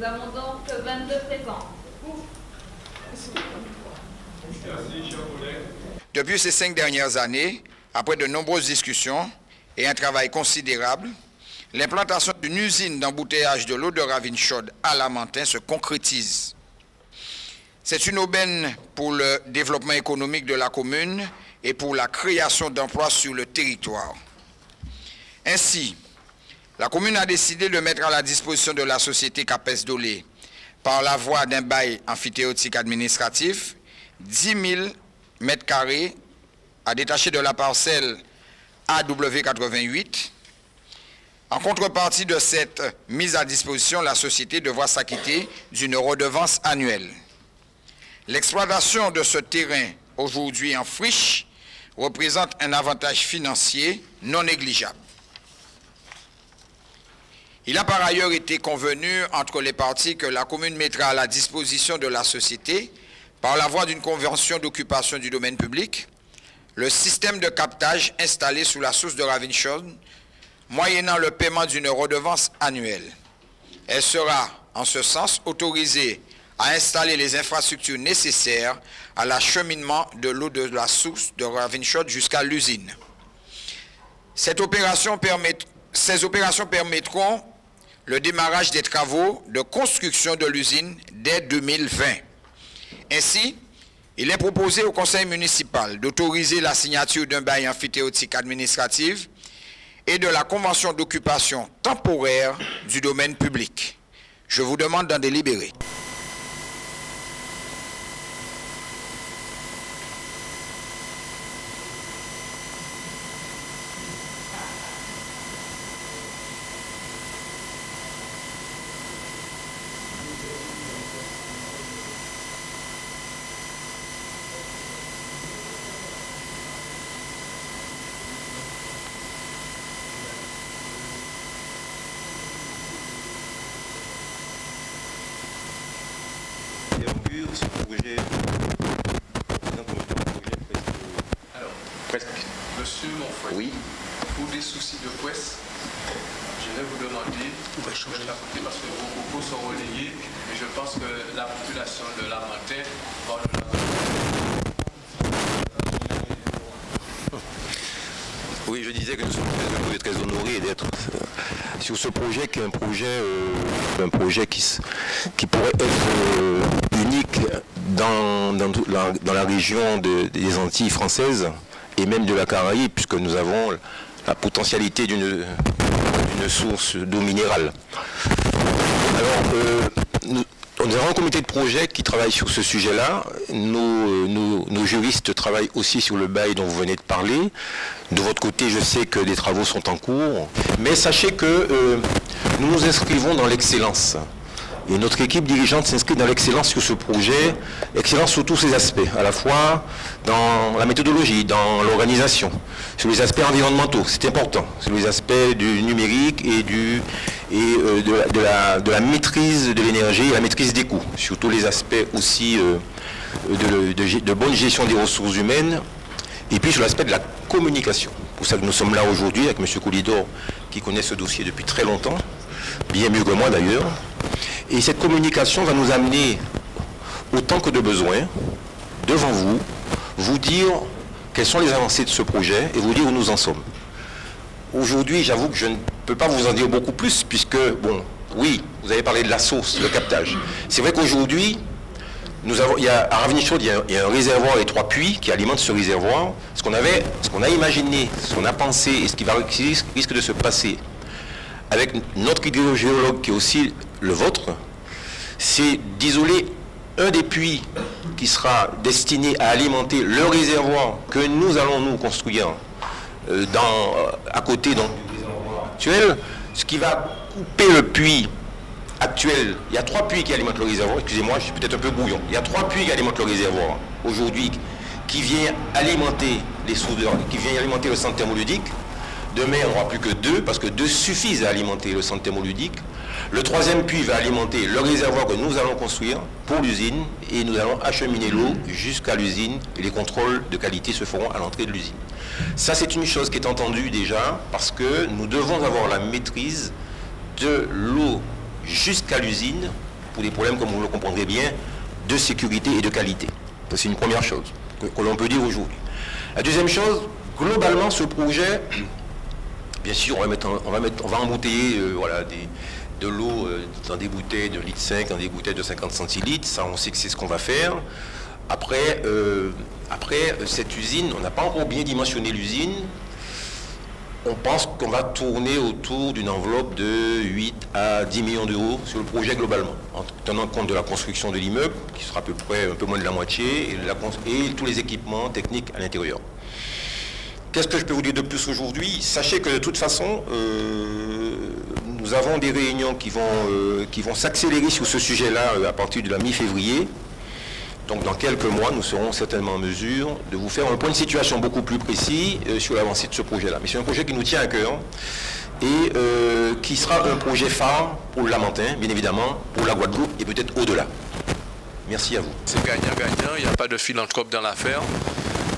Nous avons donc 22 présents. Merci, chers collègues. Depuis ces 5 dernières années, après de nombreuses discussions et un travail considérable, l'implantation d'une usine d'embouteillage de l'eau de Ravine Chaude à Lamentin se concrétise. C'est une aubaine pour le développement économique de la commune et pour la création d'emplois sur le territoire. Ainsi, la commune a décidé de mettre à la disposition de la société Capes Dolé, par la voie d'un bail amphithéotique administratif, 10 000 mètres carrés à détacher de la parcelle AW88. En contrepartie de cette mise à disposition, la société devra s'acquitter d'une redevance annuelle. L'exploitation de ce terrain, aujourd'hui en friche, représente un avantage financier non négligeable. Il a par ailleurs été convenu entre les parties que la commune mettra à la disposition de la société, par la voie d'une convention d'occupation du domaine public, le système de captage installé sous la source de Ravine Chaude, moyennant le paiement d'une redevance annuelle. Elle sera, en ce sens, autorisée à installer les infrastructures nécessaires à l'acheminement de l'eau de la source de Ravine Chaude jusqu'à l'usine. Ces opérations permettront le démarrage des travaux de construction de l'usine dès 2020. Ainsi, il est proposé au conseil municipal d'autoriser la signature d'un bail amphithéotique administratif et de la convention d'occupation temporaire du domaine public. Je vous demande d'en délibérer. Ce projet, alors, presque. monsieur Monfouet, Oui. pour des soucis de presse, je vais vous demander de chapeauter parce que vos propos sont relayés et je pense que la population de Lamentin va Oui, je disais que nous sommes très honorés d'être sur ce projet qui est un projet qui pourrait être unique dans la région des Antilles françaises et même de la Caraïbe, puisque nous avons la potentialité d'une source d'eau minérale. Alors, nous avons un comité de projet qui travaille sur ce sujet-là. Nos juristes travaillent aussi sur le bail dont vous venez de parler. De votre côté, je sais que des travaux sont en cours. Mais sachez que nous nous inscrivons dans l'excellence. Et notre équipe dirigeante s'inscrit dans l'excellence sur ce projet, excellence sur tous ses aspects, à la fois dans la méthodologie, dans l'organisation, sur les aspects environnementaux, c'est important, sur les aspects du numérique et de la maîtrise de l'énergie et la maîtrise des coûts, sur tous les aspects aussi de bonne gestion des ressources humaines, et puis sur l'aspect de la communication. C'est pour ça que nous sommes là aujourd'hui avec M. Koulidor, qui connaît ce dossier depuis très longtemps, bien mieux que moi d'ailleurs. Et cette communication va nous amener, autant que de besoin, devant vous, vous dire quelles sont les avancées de ce projet et vous dire où nous en sommes. Aujourd'hui, j'avoue que je ne peux pas vous en dire beaucoup plus, puisque, bon, oui, vous avez parlé de la source, le captage. C'est vrai qu'aujourd'hui, à Ravine Chaude, il y a un réservoir et 3 puits qui alimentent ce réservoir. Ce qu'on a imaginé, ce qu'on a pensé et ce qui risque de se passer avec notre hydrogéologue qui est aussi le vôtre, c'est d'isoler un des puits qui sera destiné à alimenter le réservoir que nous allons nous construire à côté donc, du réservoir actuel, ce qui va couper le puits actuel. Il y a 3 puits qui alimentent le réservoir, excusez-moi, je suis peut-être un peu bouillon. Il y a 3 puits qui alimentent le réservoir aujourd'hui, qui vient alimenter les soudeurs, qui vient alimenter le centre thermoludique. Demain, on n'aura plus que 2, parce que 2 suffisent à alimenter le centre thermoludique. Le 3e puits va alimenter le réservoir que nous allons construire pour l'usine, et nous allons acheminer l'eau jusqu'à l'usine, et les contrôles de qualité se feront à l'entrée de l'usine. Ça, c'est une chose qui est entendue déjà, parce que nous devons avoir la maîtrise de l'eau jusqu'à l'usine, pour des problèmes, comme vous le comprendrez bien, de sécurité et de qualité. C'est une première chose que l'on peut dire aujourd'hui. La deuxième chose, globalement, ce projet, bien sûr, on va embouteiller de l'eau dans des bouteilles de 1,5 litre, dans des bouteilles de 50 centilitres. Ça, on sait que c'est ce qu'on va faire. Après, cette usine, on n'a pas encore bien dimensionné l'usine. On pense qu'on va tourner autour d'une enveloppe de 8 à 10 millions d'euros sur le projet globalement, en tenant compte de la construction de l'immeuble, qui sera à peu près un peu moins de la moitié, et tous les équipements techniques à l'intérieur. Qu'est-ce que je peux vous dire de plus aujourd'hui? Sachez que de toute façon, nous avons des réunions qui vont s'accélérer sur ce sujet-là à partir de la mi-février. Donc dans quelques mois, nous serons certainement en mesure de vous faire un point de situation beaucoup plus précis sur l'avancée de ce projet-là. Mais c'est un projet qui nous tient à cœur et qui sera un projet phare pour le Lamentin, bien évidemment, pour la Guadeloupe et peut-être au-delà. Merci à vous. C'est gagnant-gagnant, il n'y a pas de philanthrope dans l'affaire.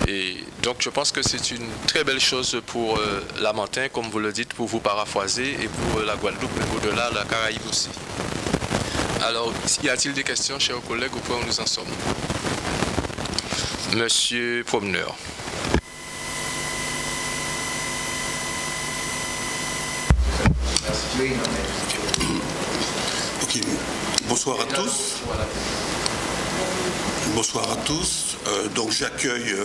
Et donc je pense que c'est une très belle chose pour Lamentin, comme vous le dites, pour vous paraphraser, et pour la Guadeloupe, et au-delà, la Caraïbe aussi. Alors, y a-t-il des questions, chers collègues, au point où nous en sommes? Monsieur Promeneur. Ok. Bonsoir à tous. Bonsoir à tous. Donc j'accueille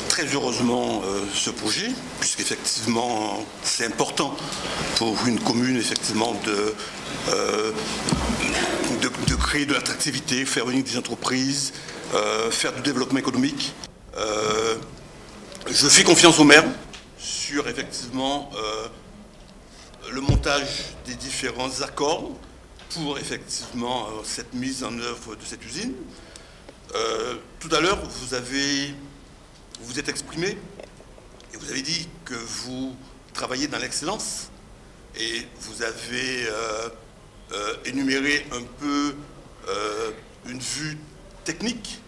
très heureusement ce projet, puisqu'effectivement c'est important pour une commune effectivement de créer de l'attractivité, faire venir des entreprises, faire du développement économique. Je fais confiance au maire sur effectivement le montage des différents accords pour effectivement cette mise en œuvre de cette usine. Tout à l'heure, vous êtes exprimé et vous avez dit que vous travaillez dans l'excellence et vous avez énuméré un peu une vue technique.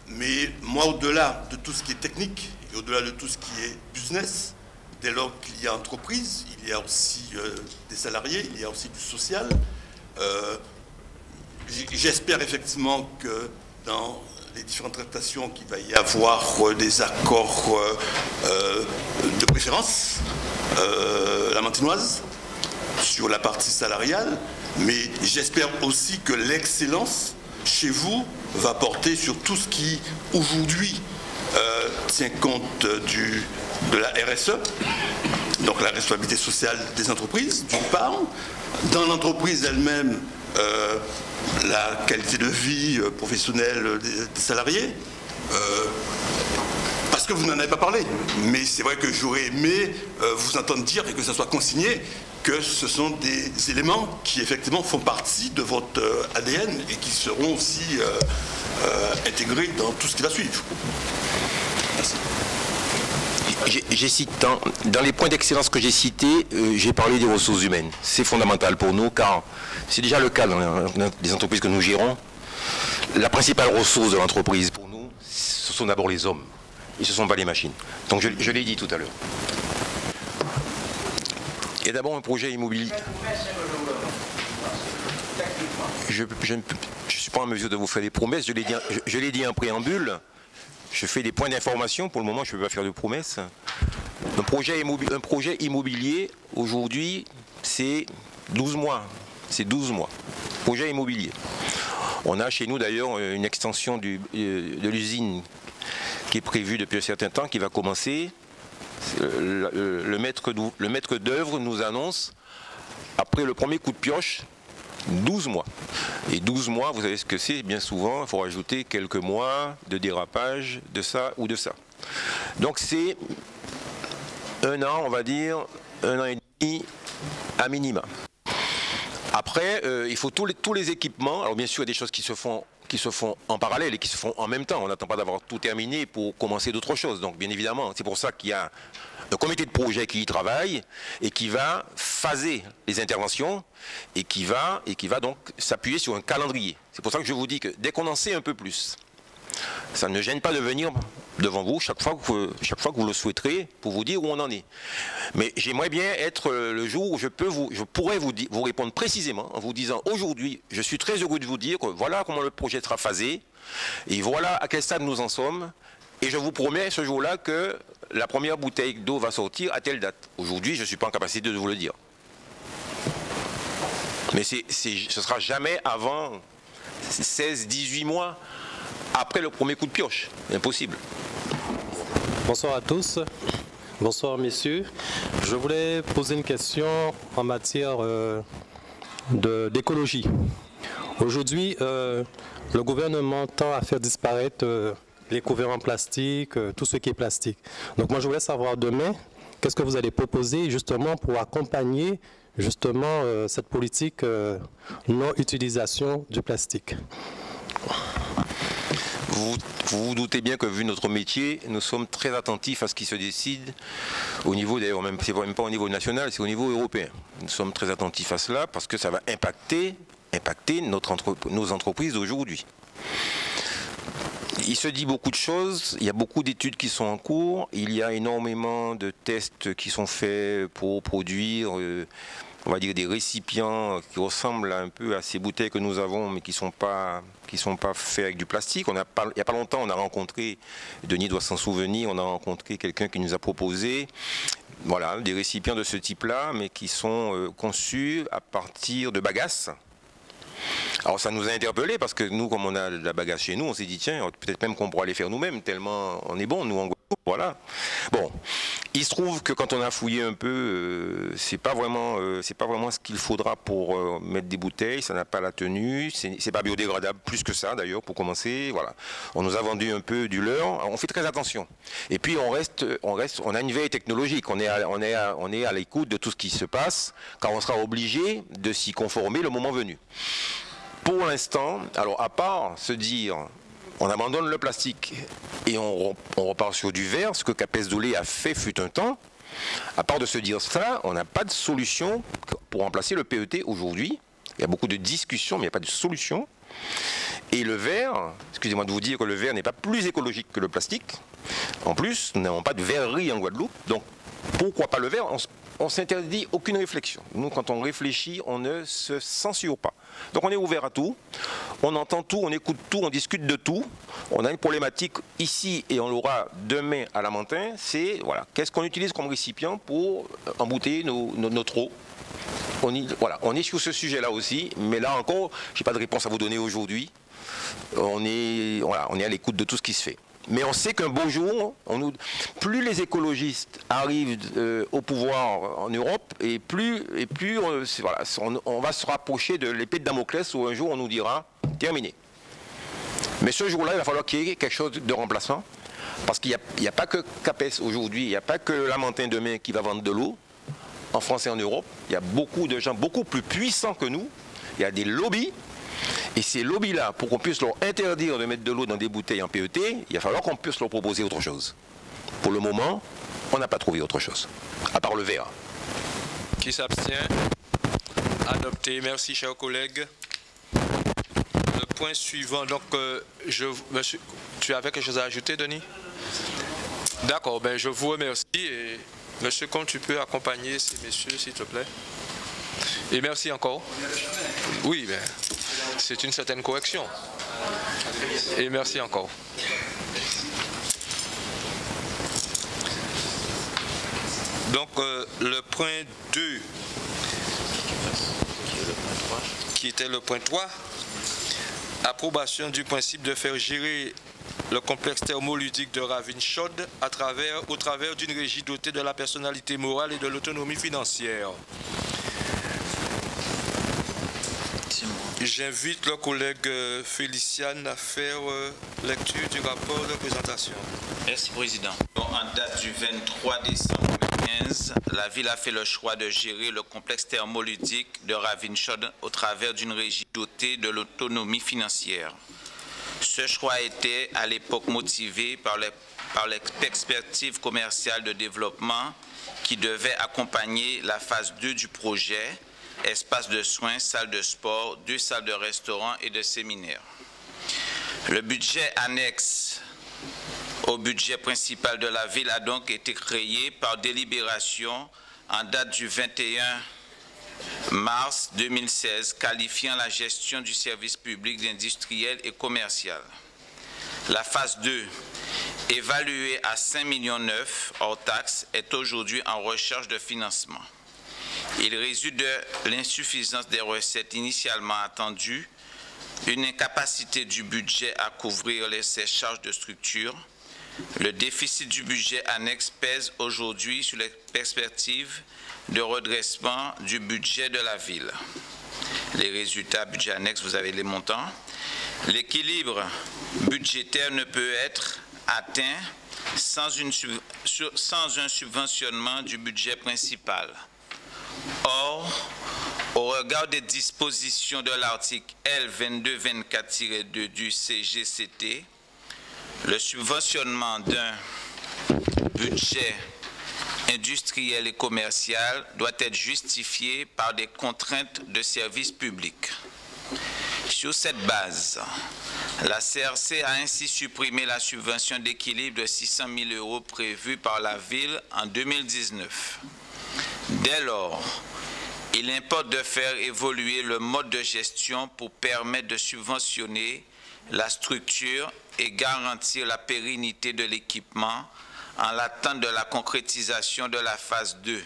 Mais moi, au-delà de tout ce qui est technique et au-delà de tout ce qui est business, dès lors qu'il y a entreprise, il y a aussi des salariés, il y a aussi du social. J'espère effectivement que dans les différentes tractations qu'il va y avoir des accords de préférence lamantinoise sur la partie salariale, mais j'espère aussi que l'excellence chez vous va porter sur tout ce qui aujourd'hui tient compte de la RSE, donc la responsabilité sociale des entreprises, d'une part, dans l'entreprise elle-même, la qualité de vie professionnelle des salariés, parce que vous n'en avez pas parlé, mais c'est vrai que j'aurais aimé vous entendre dire et que ça soit consigné que ce sont des éléments qui effectivement font partie de votre ADN et qui seront aussi intégrés dans tout ce qui va suivre. Merci. J'ai cité, dans les points d'excellence que j'ai cités, j'ai parlé des ressources humaines. C'est fondamental pour nous car c'est déjà le cas dans les entreprises que nous gérons. La principale ressource de l'entreprise pour nous, ce sont d'abord les hommes et ce ne sont pas les machines. Donc je l'ai dit tout à l'heure. Il y a d'abord un projet immobilier. Je ne suis pas en mesure de vous faire des promesses, je l'ai dit en préambule. Je fais des points d'information, pour le moment je ne peux pas faire de promesses. Un projet immobilier, aujourd'hui, c'est 12 mois. C'est 12 mois. Projet immobilier. On a chez nous d'ailleurs une extension de l'usine qui est prévue depuis un certain temps, qui va commencer. Le maître d'œuvre nous annonce, après le premier coup de pioche, 12 mois. Et 12 mois, vous savez ce que c'est, bien souvent, il faut rajouter quelques mois de dérapage, de ça ou de ça. Donc c'est un an, on va dire, 1 an et demi à minima. Après, il faut tous les équipements. Alors bien sûr, il y a des choses qui se font en parallèle et qui se font en même temps. On n'attend pas d'avoir tout terminé pour commencer d'autres choses. Donc bien évidemment, c'est pour ça qu'il y a un comité de projet qui y travaille et qui va phaser les interventions et qui va donc s'appuyer sur un calendrier. C'est pour ça que je vous dis que dès qu'on en sait un peu plus, ça ne gêne pas de venir devant vous chaque fois que vous le souhaiterez pour vous dire où on en est. Mais j'aimerais bien être le jour où je pourrais vous répondre précisément en vous disant aujourd'hui, je suis très heureux de vous dire que voilà comment le projet sera phasé et voilà à quel stade nous en sommes. Et je vous promets ce jour-là que la première bouteille d'eau va sortir à telle date. Aujourd'hui, je ne suis pas en capacité de vous le dire. Mais ce ne sera jamais avant 16-18 mois après le premier coup de pioche. Impossible. Bonsoir à tous. Bonsoir messieurs. Je voulais poser une question en matière d'écologie. Aujourd'hui, le gouvernement tend à faire disparaître les couverts en plastique, tout ce qui est plastique. Donc moi je voulais savoir demain, qu'est-ce que vous allez proposer justement pour accompagner justement cette politique non-utilisation du plastique. Vous vous doutez bien que vu notre métier, nous sommes très attentifs à ce qui se décide au niveau, d'ailleurs même, c'est même pas au niveau national, c'est au niveau européen. Nous sommes très attentifs à cela parce que ça va impacter nos entreprises d'aujourd'hui. Il se dit beaucoup de choses, il y a beaucoup d'études qui sont en cours, il y a énormément de tests qui sont faits pour produire, on va dire, des récipients qui ressemblent un peu à ces bouteilles que nous avons, mais qui sont pas faits avec du plastique. Il n'y a pas longtemps, on a rencontré, Denis doit s'en souvenir, on a rencontré quelqu'un qui nous a proposé voilà, des récipients de ce type-là, mais qui sont conçus à partir de bagasse. Alors ça nous a interpellés parce que nous, comme on a de la bagasse chez nous, on s'est dit tiens, peut-être même qu'on pourra les faire nous-mêmes, tellement on est bon, nous en Guadeloupe, voilà. Bon, il se trouve que quand on a fouillé un peu, c'est pas vraiment ce qu'il faudra pour mettre des bouteilles, ça n'a pas la tenue, c'est pas biodégradable plus que ça d'ailleurs pour commencer, voilà. On nous a vendu un peu du leurre, on fait très attention. Et puis on a une veille technologique, on est à l'écoute de tout ce qui se passe, car on sera obligé de s'y conformer le moment venu. Pour l'instant, alors à part se dire on abandonne le plastique et on repart sur du verre, ce que Capes Dolé a fait fut un temps, à part de se dire ça, on n'a pas de solution pour remplacer le PET aujourd'hui. Il y a beaucoup de discussions, mais il n'y a pas de solution. Et le verre, excusez-moi de vous dire que le verre n'est pas plus écologique que le plastique. En plus, nous n'avons pas de verrerie en Guadeloupe, donc pourquoi pas le verre? On ne s'interdit aucune réflexion. Nous, quand on réfléchit, on ne se censure pas. Donc on est ouvert à tout, on entend tout, on écoute tout, on discute de tout. On a une problématique ici et on l'aura demain à Lamentin, c'est voilà, qu'est-ce qu'on utilise comme récipient pour embouteiller notre eau. On est sur ce sujet-là aussi, mais là encore, je n'ai pas de réponse à vous donner aujourd'hui. On est à l'écoute de tout ce qui se fait. Mais on sait qu'un beau jour, plus les écologistes arrivent au pouvoir en Europe, et plus voilà, on va se rapprocher de l'épée de Damoclès où un jour on nous dira terminé. Mais ce jour-là, il va falloir qu'il y ait quelque chose de remplaçant, parce qu'il n'y a pas que Capes aujourd'hui, il n'y a pas que Lamentin demain qui va vendre de l'eau, en France et en Europe. Il y a beaucoup de gens beaucoup plus puissants que nous, il y a des lobbies. Et ces lobbies-là, pour qu'on puisse leur interdire de mettre de l'eau dans des bouteilles en PET, il va falloir qu'on puisse leur proposer autre chose. Pour le moment, on n'a pas trouvé autre chose, à part le verre. Qui s'abstient? Adopté. Merci, chers collègues. Le point suivant, donc, monsieur, tu avais quelque chose à ajouter, Denis? D'accord, ben, je vous remercie. Et monsieur Comte, tu peux accompagner ces messieurs, s'il te plaît? Et merci encore. Oui, mais c'est une certaine correction. Et merci encore. Donc, le point 2, qui était le point 3, approbation du principe de faire gérer le complexe thermoludique de Ravine-Chaude au travers d'une régie dotée de la personnalité morale et de l'autonomie financière. J'invite le collègue Féliciane à faire lecture du rapport de présentation. Merci, Président. En date du 23 décembre 2015, la ville a fait le choix de gérer le complexe thermoludique de Ravine-Chaude au travers d'une régie dotée de l'autonomie financière. Ce choix était à l'époque motivé par l'expertise commerciale de développement qui devait accompagner la phase 2 du projet, espace de soins, salle de sport, 2 salles de restaurant et de séminaire. Le budget annexe au budget principal de la ville a donc été créé par délibération en date du 21 mars 2016, qualifiant la gestion du service public d'industriel et commercial. La phase 2, évaluée à 5,9 millions hors taxes, est aujourd'hui en recherche de financement. Il résulte de l'insuffisance des recettes initialement attendues, une incapacité du budget à couvrir ses charges de structure. Le déficit du budget annexe pèse aujourd'hui sur les perspectives de redressement du budget de la ville. Les résultats budget annexe, vous avez les montants. L'équilibre budgétaire ne peut être atteint sans un subventionnement du budget principal. Or, au regard des dispositions de l'article L2224-2 du CGCT, le subventionnement d'un budget industriel et commercial doit être justifié par des contraintes de service public. Sur cette base, la CRC a ainsi supprimé la subvention d'équilibre de 600 000 € prévue par la ville en 2019. Dès lors, il importe de faire évoluer le mode de gestion pour permettre de subventionner la structure et garantir la pérennité de l'équipement en l'attente de la concrétisation de la phase 2.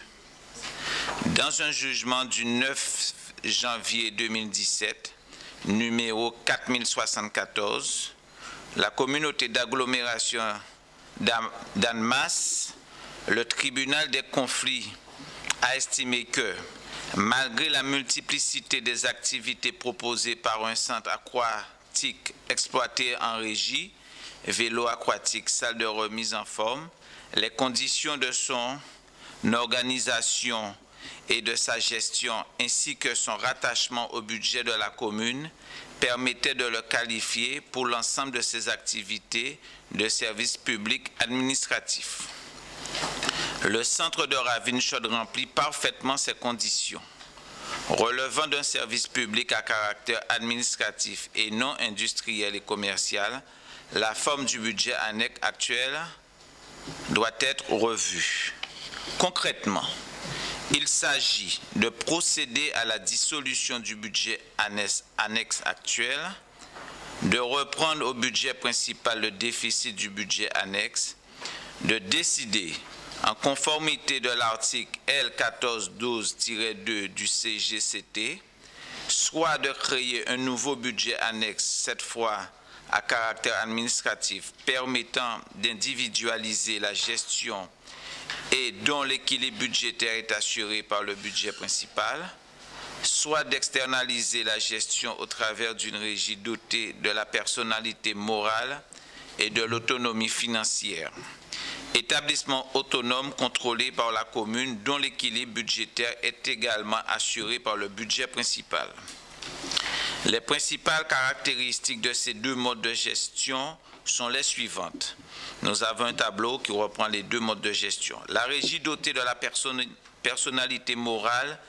Dans un jugement du 9 janvier 2017, numéro 4074, la communauté d'agglomération d'Annemasse, le tribunal des conflits a estimé que, malgré la multiplicité des activités proposées par un centre aquatique exploité en régie, vélo aquatique, salle de remise en forme, les conditions de son organisation et de sa gestion ainsi que son rattachement au budget de la commune permettaient de le qualifier pour l'ensemble de ses activités de service public administratif. Le centre de Ravine-Chaude remplit parfaitement ces conditions. Relevant d'un service public à caractère administratif et non industriel et commercial, la forme du budget annexe actuel doit être revue. Concrètement, il s'agit de procéder à la dissolution du budget annexe actuel, de reprendre au budget principal le déficit du budget annexe, de décider, en conformité de l'article L1412-2 du CGCT, soit de créer un nouveau budget annexe, cette fois à caractère administratif, permettant d'individualiser la gestion et dont l'équilibre budgétaire est assuré par le budget principal, soit d'externaliser la gestion au travers d'une régie dotée de la personnalité morale et de l'autonomie financière. Établissement autonome contrôlé par la commune dont l'équilibre budgétaire est également assuré par le budget principal. Les principales caractéristiques de ces deux modes de gestion sont les suivantes. Nous avons un tableau qui reprend les deux modes de gestion. La régie dotée de la personnalité morale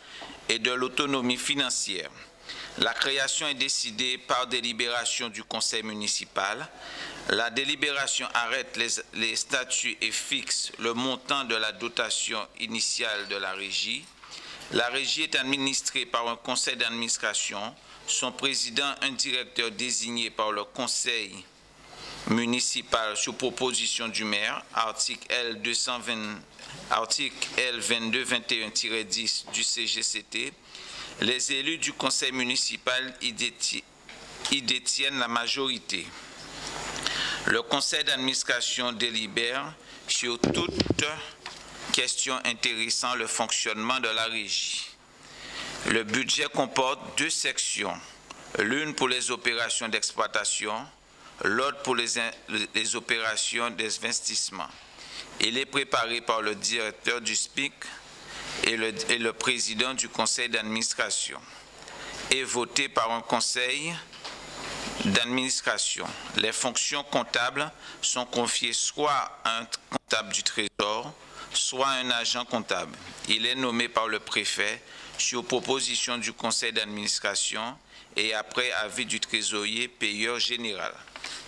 et de l'autonomie financière. La création est décidée par délibération du conseil municipal. La délibération arrête les statuts et fixe le montant de la dotation initiale de la régie. La régie est administrée par un conseil d'administration, son président un directeur désigné par le conseil municipal sur proposition du maire, article L2221-10 du CGCT. Les élus du conseil municipal y détiennent la majorité. Le conseil d'administration délibère sur toute question intéressant le fonctionnement de la régie. Le budget comporte deux sections, l'une pour les opérations d'exploitation, l'autre pour les opérations d'investissement. Il est préparé par le directeur du SPIC et le président du conseil d'administration et voté par un conseil d'administration. Les fonctions comptables sont confiées soit à un comptable du Trésor, soit à un agent comptable. Il est nommé par le préfet sur proposition du conseil d'administration et après avis du trésorier payeur général.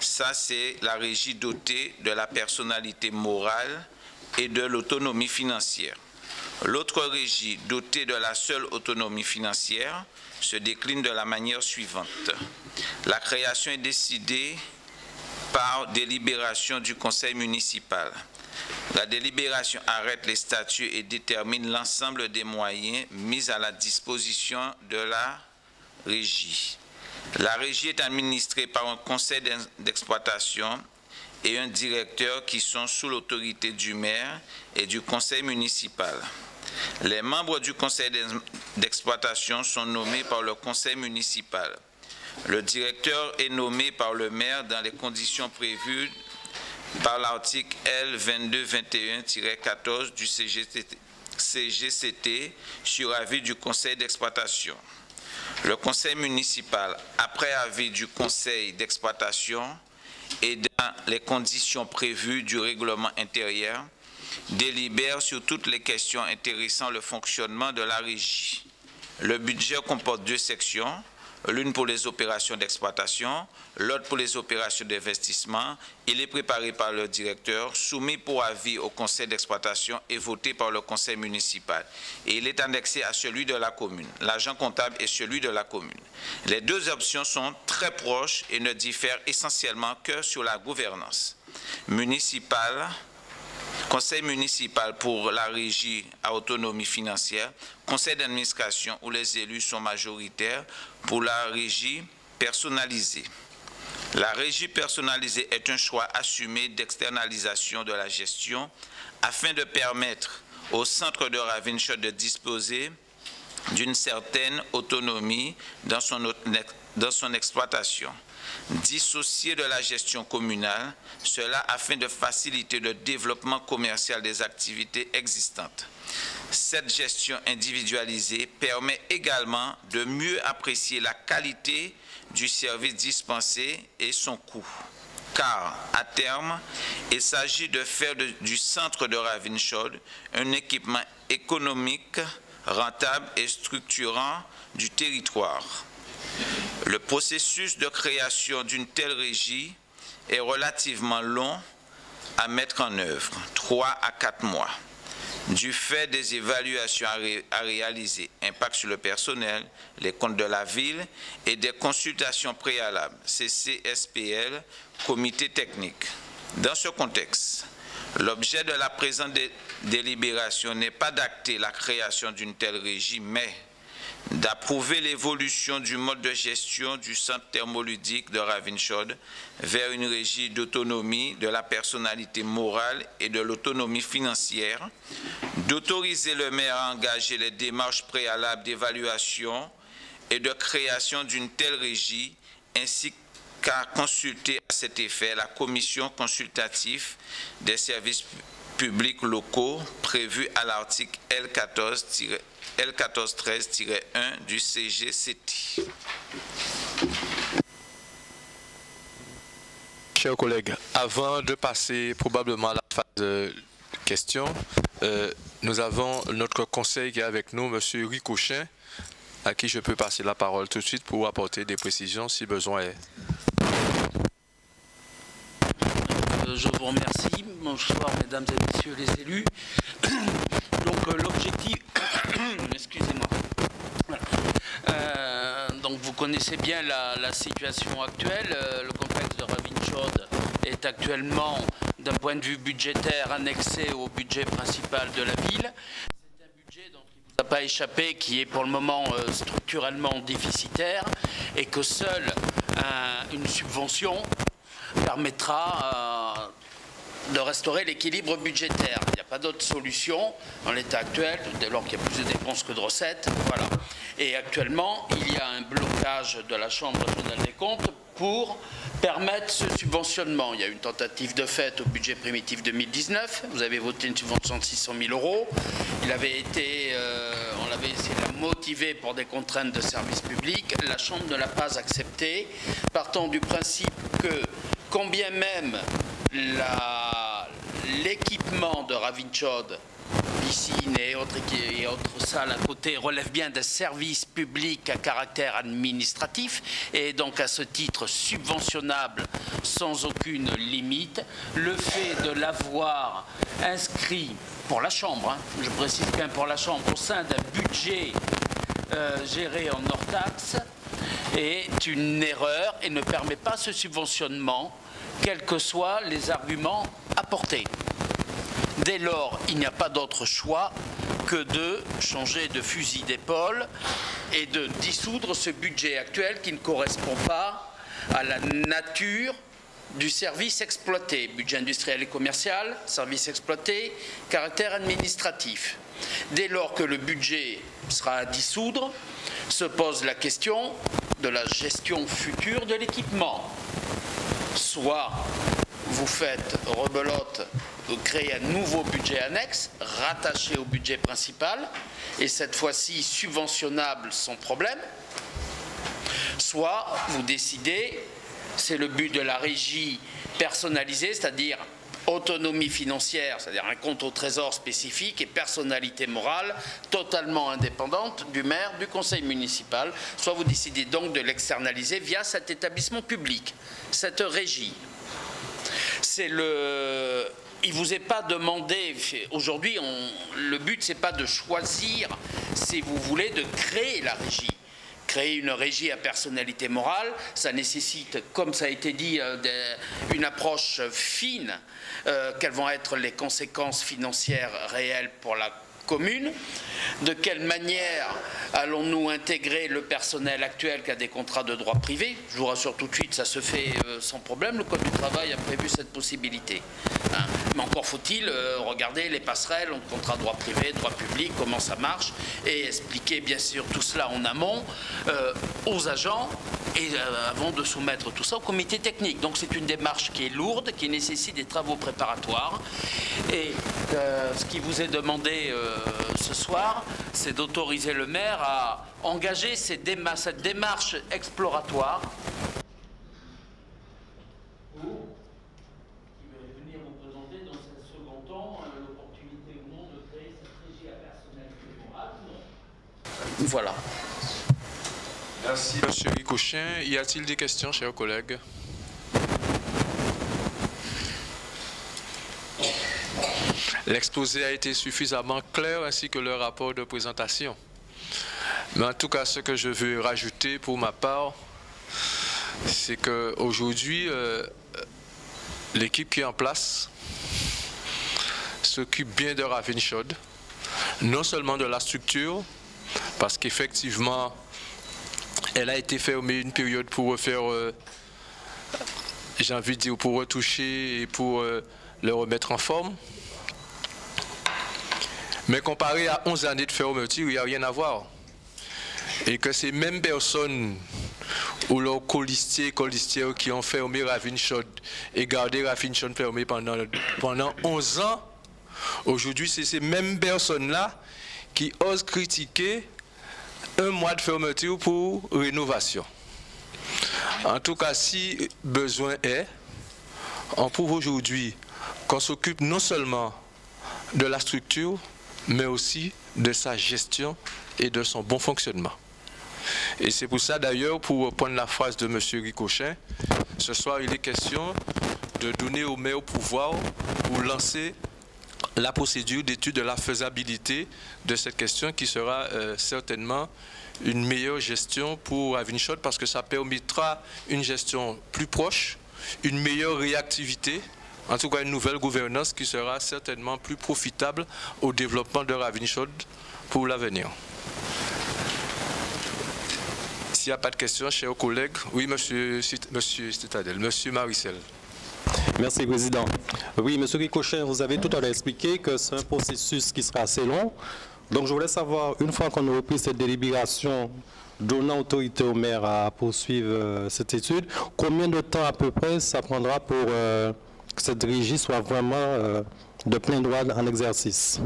Ça, c'est la régie dotée de la personnalité morale et de l'autonomie financière. L'autre régie dotée de la seule autonomie financière se décline de la manière suivante. La création est décidée par délibération du conseil municipal. La délibération arrête les statuts et détermine l'ensemble des moyens mis à la disposition de la régie. La régie est administrée par un conseil d'exploitation et un directeur qui sont sous l'autorité du maire et du conseil municipal. Les membres du conseil d'exploitation sont nommés par le conseil municipal. Le directeur est nommé par le maire dans les conditions prévues par l'article L2221-14 du CGCT sur avis du conseil d'exploitation. Le conseil municipal, après avis du conseil d'exploitation et dans les conditions prévues du règlement intérieur, délibère sur toutes les questions intéressant le fonctionnement de la régie. Le budget comporte 2 sections, l'une pour les opérations d'exploitation, l'autre pour les opérations d'investissement. Il est préparé par le directeur, soumis pour avis au conseil d'exploitation et voté par le conseil municipal. Et il est annexé à celui de la commune. L'agent comptable est celui de la commune. Les 2 options sont très proches et ne diffèrent essentiellement que sur la gouvernance municipale. Conseil municipal pour la régie à autonomie financière, conseil d'administration où les élus sont majoritaires pour la régie personnalisée. La régie personnalisée est un choix assumé d'externalisation de la gestion afin de permettre au centre de Ravensshott de disposer d'une certaine autonomie dans son exploitation. Dissocié de la gestion communale, cela afin de faciliter le développement commercial des activités existantes. Cette gestion individualisée permet également de mieux apprécier la qualité du service dispensé et son coût. Car, à terme, il s'agit de faire du centre de Ravensshott un équipement économique, rentable et structurant du territoire. Le processus de création d'une telle régie est relativement long à mettre en œuvre, 3 à 4 mois. Du fait des évaluations à réaliser, impact sur le personnel, les comptes de la ville et des consultations préalables, CCSPL, comité technique. Dans ce contexte, l'objet de la présente délibération n'est pas d'acter la création d'une telle régie, mais d'approuver l'évolution du mode de gestion du centre thermoludique de Ravensshott vers une régie d'autonomie de la personnalité morale et de l'autonomie financière, d'autoriser le maire à engager les démarches préalables d'évaluation et de création d'une telle régie, ainsi qu'à consulter à cet effet la commission consultative des services publics locaux prévue à l'article L1413-1 du CGCT. Chers collègues, avant de passer probablement à la phase de questions, nous avons notre conseil qui est avec nous, M. Ricochet, à qui je peux passer la parole tout de suite pour apporter des précisions si besoin est. Je vous remercie. Bonsoir mesdames et messieurs les élus. Donc l'objectif, excusez-moi. Donc vous connaissez bien la situation actuelle. Le complexe de Ravensshott est actuellement, d'un point de vue budgétaire, annexé au budget principal de la ville. C'est un budget dont il ne vous a pas échappé, qui est pour le moment structurellement déficitaire et que seule une subvention permettra de restaurer l'équilibre budgétaire. Il n'y a pas d'autre solution dans l'état actuel, dès lors qu'il y a plus de dépenses que de recettes. Voilà. Et actuellement, il y a un blocage de la Chambre régionale des comptes pour permettre ce subventionnement. Il y a une tentative de fait au budget primitif 2019. Vous avez voté une subvention de 600 000 €. On avait essayé de la motiver pour des contraintes de service public. La Chambre ne l'a pas accepté, partant du principe que, combien même l'équipement de Ravensshott piscines et autres salles à côté relèvent bien des services publics à caractère administratif et donc à ce titre subventionnable sans aucune limite. Le fait de l'avoir inscrit pour la Chambre, hein, je précise bien pour la Chambre, au sein d'un budget géré en hors taxe est une erreur et ne permet pas ce subventionnement, quels que soient les arguments apportés. Dès lors, il n'y a pas d'autre choix que de changer de fusil d'épaule et de dissoudre ce budget actuel qui ne correspond pas à la nature du service exploité. Budget industriel et commercial, service exploité, caractère administratif. Dès lors que le budget sera à dissoudre, se pose la question de la gestion future de l'équipement. Soit vous faites rebelote, vous créez un nouveau budget annexe rattaché au budget principal et cette fois-ci subventionnable sans problème, soit vous décidez, c'est le but de la régie personnalisée, c'est-à-dire autonomie financière, c'est-à-dire un compte au trésor spécifique et personnalité morale totalement indépendante du maire, du conseil municipal, soit vous décidez donc de l'externaliser via cet établissement public, cette régie. Il ne vous est pas demandé, aujourd'hui le but c'est pas de choisir, si vous voulez, de créer la régie. Créer une régie à personnalité morale, ça nécessite, comme ça a été dit, une approche fine. Quelles vont être les conséquences financières réelles pour la commune? De quelle manière allons-nous intégrer le personnel actuel qui a des contrats de droit privé? Je vous rassure tout de suite, ça se fait sans problème. Le Code du travail a prévu cette possibilité. Hein. Mais encore faut-il regarder les passerelles entre contrat de droit privé, droit public, comment ça marche, et expliquer bien sûr tout cela en amont aux agents et avant de soumettre tout ça au comité technique. Donc c'est une démarche qui est lourde, qui nécessite des travaux préparatoires. Et ce qui vous est demandé ce soir, c'est d'autoriser le maire à engager cette démarche exploratoire qui va venir vous présenter dans un second temps l'opportunité ou non de créer cette régie à personnalité morale. Voilà. Merci, M. Ricochin. Y a-t-il des questions, chers collègues? L'exposé a été suffisamment clair ainsi que le rapport de présentation. Mais en tout cas, ce que je veux rajouter pour ma part, c'est qu'aujourd'hui, l'équipe qui est en place s'occupe bien de Ravenschaud, non seulement de la structure, parce qu'effectivement, elle a été fermée une période pour refaire, j'ai envie de dire, pour retoucher et pour le remettre en forme. Mais comparé à 11 années de fermeture, il n'y a rien à voir. Et que ces mêmes personnes ou leurs colistiers qui ont fermé Ravenschaud et gardé Ravenschaud fermé pendant 11 ans, aujourd'hui, c'est ces mêmes personnes-là qui osent critiquer un mois de fermeture pour rénovation. En tout cas, si besoin est, on prouve aujourd'hui qu'on s'occupe non seulement de la structure, mais aussi de sa gestion et de son bon fonctionnement. Et c'est pour ça d'ailleurs, pour reprendre la phrase de M. Ricochin, ce soir il est question de donner au maire pouvoir pour lancer la procédure d'étude de la faisabilité de cette question qui sera certainement une meilleure gestion pour Ravenschaud parce que ça permettra une gestion plus proche, une meilleure réactivité, en tout cas une nouvelle gouvernance qui sera certainement plus profitable au développement de Ravenschaud pour l'avenir. S'il n'y a pas de questions, chers collègues, oui, monsieur Citadel, monsieur Maricel. Merci, Président. Oui, M. Ricochin, vous avez tout à l'heure expliqué que c'est un processus qui sera assez long. Donc, je voulais savoir, une fois qu'on aura pris cette délibération donnant autorité au maire à poursuivre cette étude, combien de temps à peu près ça prendra pour que cette régie soit vraiment de plein droit en exercice?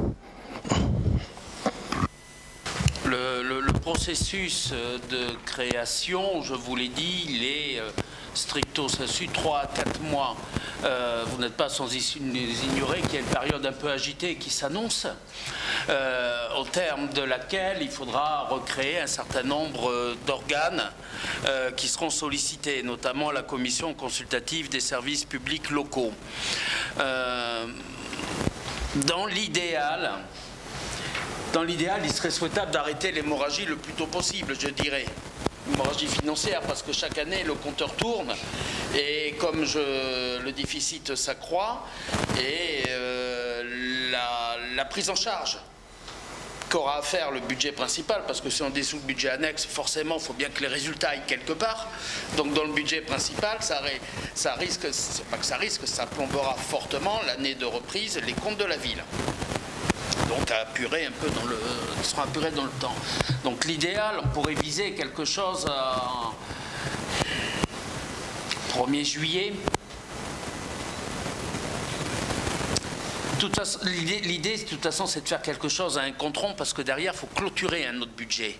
Le processus de création, je vous l'ai dit, il est stricto sensu, 3 à 4 mois, vous n'êtes pas sans ignorer qu'il y a une période un peu agitée qui s'annonce, au terme de laquelle il faudra recréer un certain nombre d'organes qui seront sollicités, notamment la commission consultative des services publics locaux. Dans l'idéal, il serait souhaitable d'arrêter l'hémorragie le plus tôt possible, je dirais. L'hémorragie financière, parce que chaque année, le compteur tourne, et comme le déficit s'accroît, et la prise en charge qu'aura à faire le budget principal, parce que si on dissout le budget annexe, forcément, il faut bien que les résultats aillent quelque part. Donc dans le budget principal, ça risque, c'est pas que ça risque, ça plombera fortement l'année de reprise les comptes de la ville. Donc apurer un peu qui sera apuré dans le temps. Donc l'idéal, on pourrait viser quelque chose en 1er juillet. L'idée, de toute façon, c'est de faire quelque chose à un compte-rond, parce que derrière, il faut clôturer un autre budget.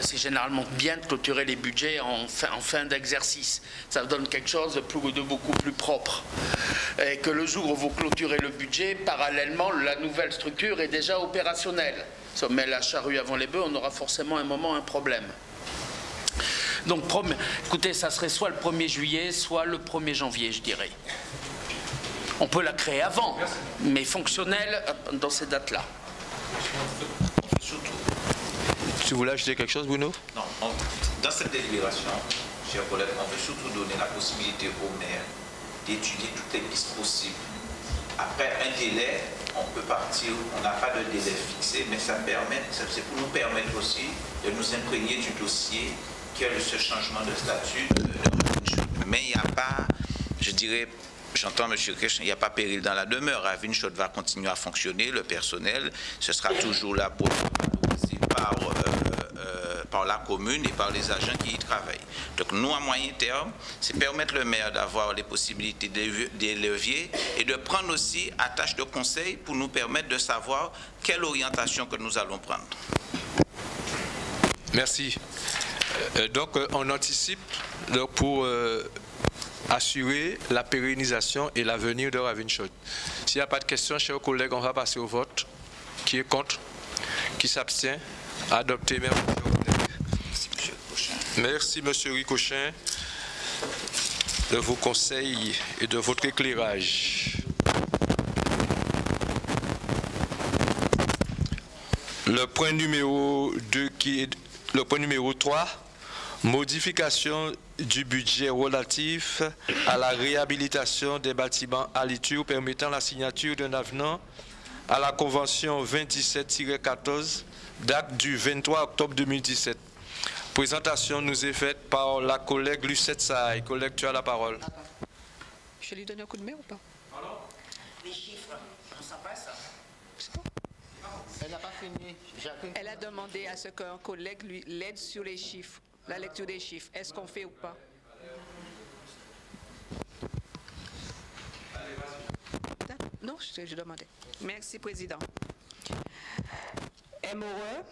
C'est généralement bien de clôturer les budgets en fin d'exercice. Ça donne quelque chose de beaucoup plus propre. Et que le jour où vous clôturez le budget, parallèlement, la nouvelle structure est déjà opérationnelle. Si on met la charrue avant les bœufs, on aura forcément un problème. Donc, écoutez, ça serait soit le 1er juillet, soit le 1er janvier, je dirais. On peut la créer avant, mais fonctionnelle dans ces dates-là. Tu voulais ajouter quelque chose, Bruno? Non, dans cette délibération, chers collègues, on veut surtout donner la possibilité au maire d'étudier toutes les pistes possibles. Après un délai, on peut partir, on n'a pas de délai fixé, mais c'est pour nous permettre aussi de nous imprégner du dossier qu'est ce changement de statut. Mais il n'y a pas, je dirais, j'entends M. Kesh, il n'y a pas péril dans la demeure. Ravine Chaude va continuer à fonctionner, le personnel, ce sera toujours là pour par la commune et par les agents qui y travaillent. Donc nous, à moyen terme, c'est permettre le maire d'avoir les possibilités des leviers et de prendre aussi à tâche de conseil pour nous permettre de savoir quelle orientation que nous allons prendre. Merci. Donc on anticipe pour assurer la pérennisation et l'avenir de Ravine Chaude. S'il n'y a pas de questions, chers collègues, on va passer au vote. Qui est contre? Qui s'abstient? Adopté. Merci. Merci, M. Ricochin, de vos conseils et de votre éclairage. Le point numéro 2, le point numéro 3, modification du budget relatif à la réhabilitation des bâtiments aliture permettant la signature d'un avenant à la Convention 2017-14, date du 23 octobre 2017. Présentation nous est faite par la collègue Lucette Saï. Collègue, tu as la parole. Je lui donne un coup de main ou pas? Alors, les chiffres, on s'en passe. C'est bon. Elle n'a pas fini. Elle a demandé à ce qu'un collègue lui l'aide sur les chiffres, la lecture des chiffres. Est-ce qu'on fait ou pas? Non, je demandais. Merci, Président. MOE,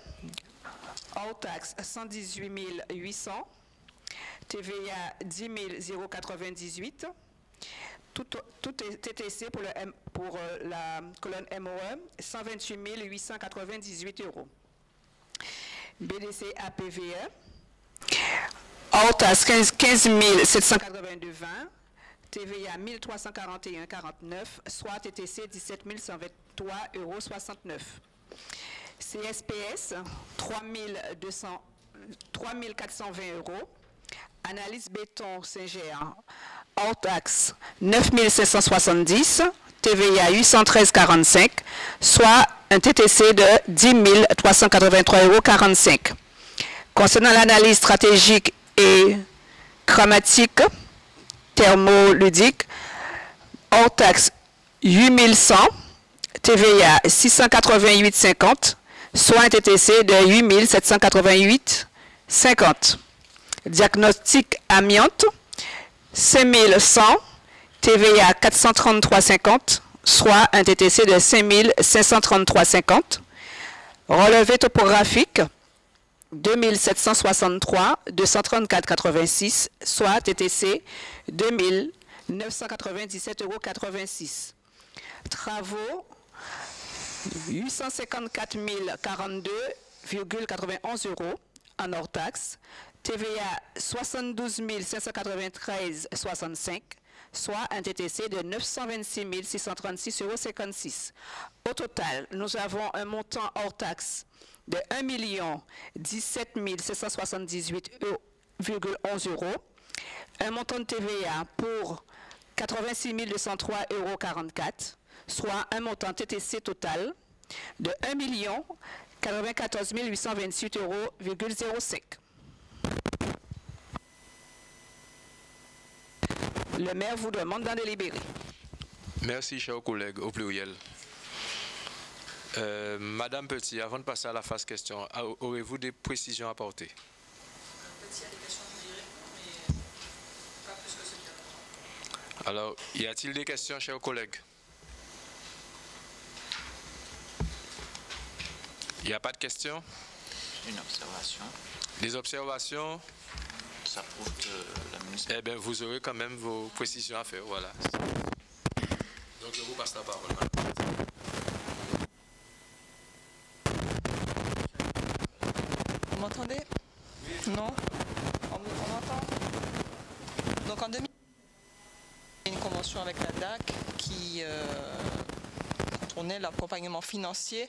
hors taxe 118 800, TVA 10 098, tout TTC pour la colonne MOE 128 898 euros. BDC APVE, hors taxe 15 782,20, TVA 1341,49, soit TTC 17 123,69 euros. CSPS 3420 euros. Analyse béton Saint-Géant, hors taxe 9 570, TVA 813,45, soit un TTC de 10 383,45 euros. Concernant l'analyse stratégique et chromatique thermoludique, hors taxe 8100, TVA 688,50, soit un TTC de 8 788,50. Diagnostic amiante 5100, TVA 433,50, soit un TTC de 5 533,50. Relevé topographique 2763 234,86, soit TTC 2997,86 €. Travaux 854 042,91 € en hors taxe. TVA 72 593,65, soit un TTC de 926 636,56 €. Au total, nous avons un montant hors taxe de 1 017 778,11 €, un montant de TVA pour 86 203,44 €, soit un montant TTC total de 1 094 828,05 €. Le maire vous demande d'en délibérer. Merci, chers collègues, au pluriel. Madame Petit, avant de passer à la phase question, aurez-vous des précisions à apporter? Alors, y a-t-il des questions, chers collègues? Il n'y a pas de questions? Une observation. Des observations? Ça prouve que la ministre... Eh bien, vous aurez quand même vos précisions à faire, voilà. Donc, je vous passe la parole, madame. Vous m'entendez? Non? On m'entend? Donc, en 2000, il y a une convention avec la DAC qui contournait l'accompagnement financier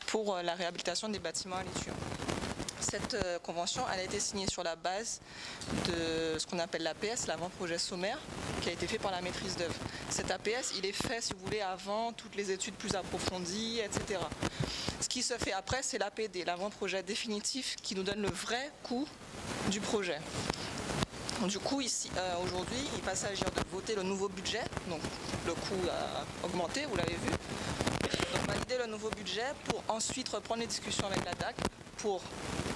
pour la réhabilitation des bâtiments à lithium. Cette convention elle a été signée sur la base de ce qu'on appelle l'APS, l'avant-projet sommaire, qui a été fait par la maîtrise d'œuvre. Cet APS, il est fait, si vous voulez, avant toutes les études plus approfondies, etc. Ce qui se fait après, c'est l'APD, l'avant-projet définitif, qui nous donne le vrai coût du projet. Du coup, ici, aujourd'hui, il va s'agir de voter le nouveau budget, donc le coût a augmenté, vous l'avez vu. Donc valider le nouveau budget pour ensuite reprendre les discussions avec la DAC pour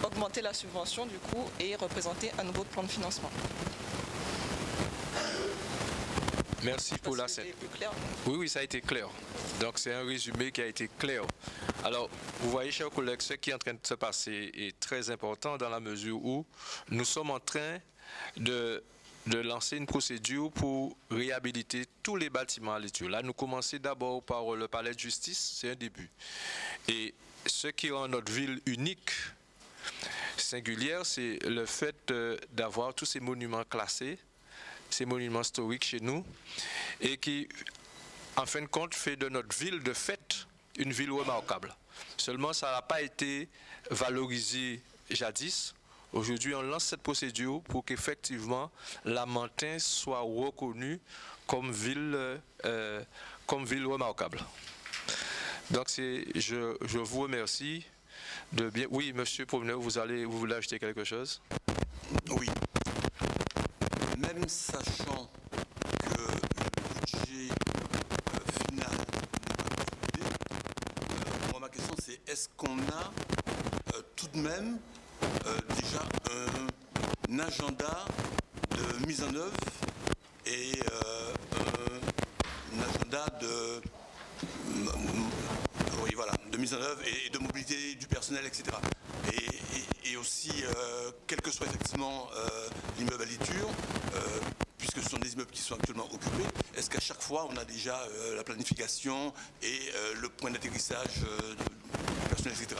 augmenter la subvention du coup et représenter un nouveau plan de financement. Merci pour la scène. Oui, ça a été clair. Donc c'est un résumé qui a été clair. Alors, vous voyez, chers collègues, ce qui est en train de se passer est très important dans la mesure où nous sommes en train de lancer une procédure pour réhabiliter tous les bâtiments à lithium. Là, nous commençons d'abord par le palais de justice, c'est un début. Et ce qui rend notre ville unique, singulière, c'est le fait d'avoir tous ces monuments classés, ces monuments historiques chez nous, et qui, en fin de compte, fait de notre ville de fait une ville remarquable. Seulement, ça n'a pas été valorisé jadis. Aujourd'hui, on lance cette procédure pour qu'effectivement la Mantin soit reconnue comme ville remarquable. Donc, je vous remercie de bien. Oui, monsieur Promeneur, vous voulez ajouter quelque chose? Oui. Même sachant que le budget final n'est pas validé, moi ma question c'est est-ce qu'on a tout de même déjà un agenda de mise en œuvre et un agenda de mise en œuvre et de mobilité du personnel, etc. Et aussi, quel que soit effectivement l'immeuble à liture, puisque ce sont des immeubles qui sont actuellement occupés, est-ce qu'à chaque fois on a déjà la planification et le point d'atterrissage du personnel, etc.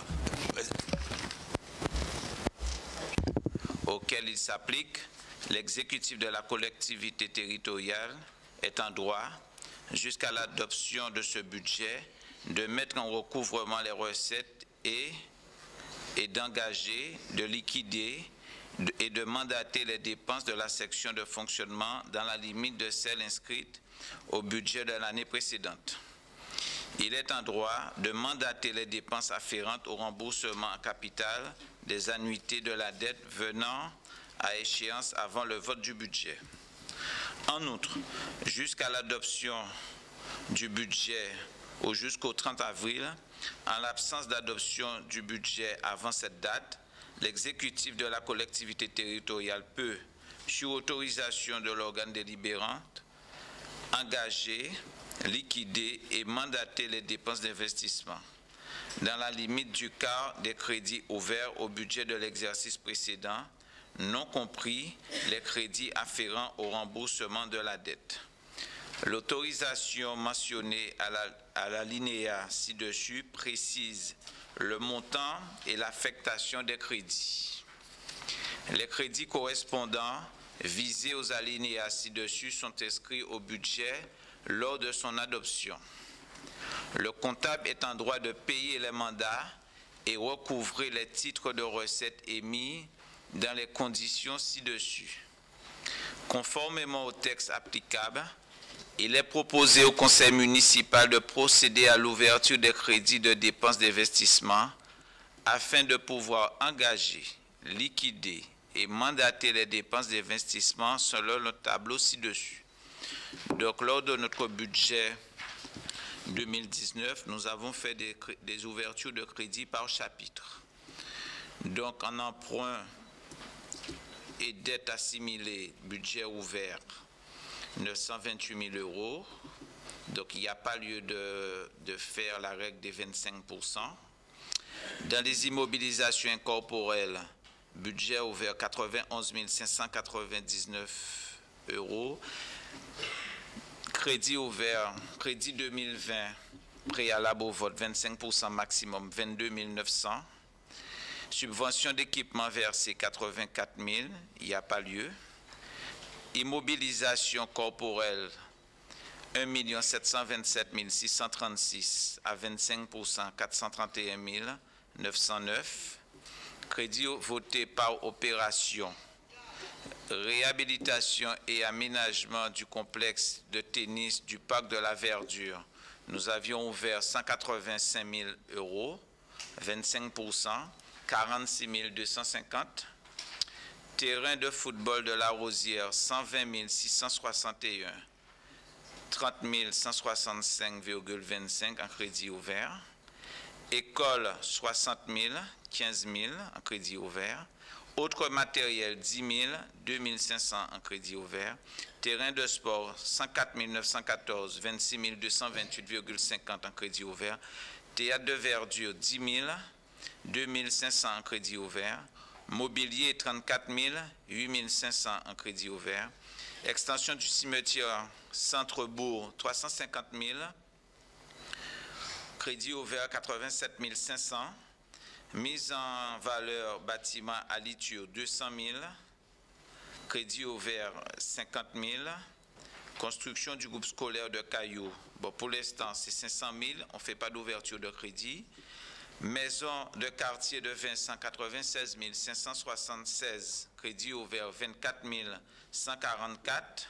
Auquel il s'applique, l'exécutif de la collectivité territoriale est en droit, jusqu'à l'adoption de ce budget, de mettre en recouvrement les recettes et d'engager, de liquider et de mandater les dépenses de la section de fonctionnement dans la limite de celles inscrites au budget de l'année précédente. Il est en droit de mandater les dépenses afférentes au remboursement en capital des annuités de la dette venant à échéance avant le vote du budget. En outre, jusqu'à l'adoption du budget ou jusqu'au 30 avril, en l'absence d'adoption du budget avant cette date, l'exécutif de la collectivité territoriale peut, sur autorisation de l'organe délibérant, engager, liquider et mandater les dépenses d'investissement. dans la limite du quart des crédits ouverts au budget de l'exercice précédent, non compris les crédits afférents au remboursement de la dette. L'autorisation mentionnée à l'alinéa ci-dessus précise le montant et l'affectation des crédits. Les crédits correspondants visés aux alinéas ci-dessus sont inscrits au budget lors de son adoption. Le comptable est en droit de payer les mandats et recouvrer les titres de recettes émis dans les conditions ci-dessus. Conformément au texte applicable, il est proposé au conseil municipal de procéder à l'ouverture des crédits de dépenses d'investissement afin de pouvoir engager, liquider et mandater les dépenses d'investissement selon le tableau ci-dessus. Donc, lors de notre budget 2019, nous avons fait des ouvertures de crédit par chapitre. Donc, en emprunt et dette assimilée, budget ouvert, 928 000 euros. Donc, il n'y a pas lieu de faire la règle des 25%. Dans les immobilisations incorporelles, budget ouvert 91 599 euros. Crédit ouvert, crédit 2020, préalable au vote, 25% maximum, 22 900. Subvention d'équipement versée, 84 000, il n'y a pas lieu. Immobilisation corporelle, 1 727 636 à 25%, 431 909. Crédit voté par opération. Réhabilitation et aménagement du complexe de tennis du parc de la Verdure. Nous avions ouvert 185 000 euros, 25%, 46 250. Terrain de football de la Rosière, 120 661, 30 165,25 en crédit ouvert. École, 60 000, 15 000 en crédit ouvert. Autre matériel, 10 000, 2 500 en crédit ouvert. Terrain de sport, 104 914, 26 228,50 en crédit ouvert. Théâtre de verdure, 10 000, 2 500 en crédit ouvert. Mobilier, 34 000, 8 500 en crédit ouvert. Extension du cimetière Centre-Bourg, 350 000. Crédit ouvert, 87 500. Mise en valeur bâtiment à Liture, 200 000. Crédit ouvert, 50 000. Construction du groupe scolaire de Caillou. Bon, pour l'instant, c'est 500 000. On ne fait pas d'ouverture de crédit. Maison de quartier de Vincent, 96 576. Crédit ouvert, 24 144.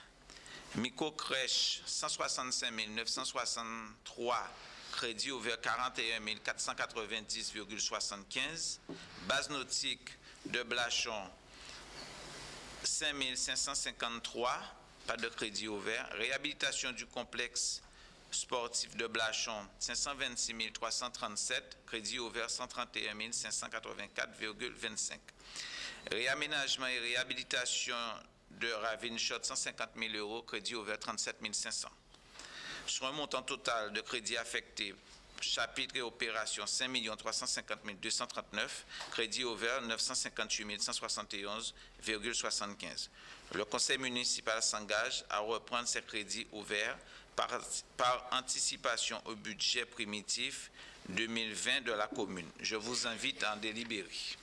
Micro-crèche, 165 963. Crédit ouvert, 41 490,75. Base nautique de Blachon, 5 553. Pas de crédit ouvert. Réhabilitation du complexe sportif de Blachon, 526 337, crédit ouvert 131 584,25. Réaménagement et réhabilitation de Ravine Chaude, 150 000 euros, crédit ouvert 37 500. Sur un montant total de crédit affecté, chapitre et opération 5 350 239, crédit ouvert 958 171,75. Le conseil municipal s'engage à reprendre ces crédits ouverts par anticipation au budget primitif 2020 de la commune. Je vous invite à en délibérer.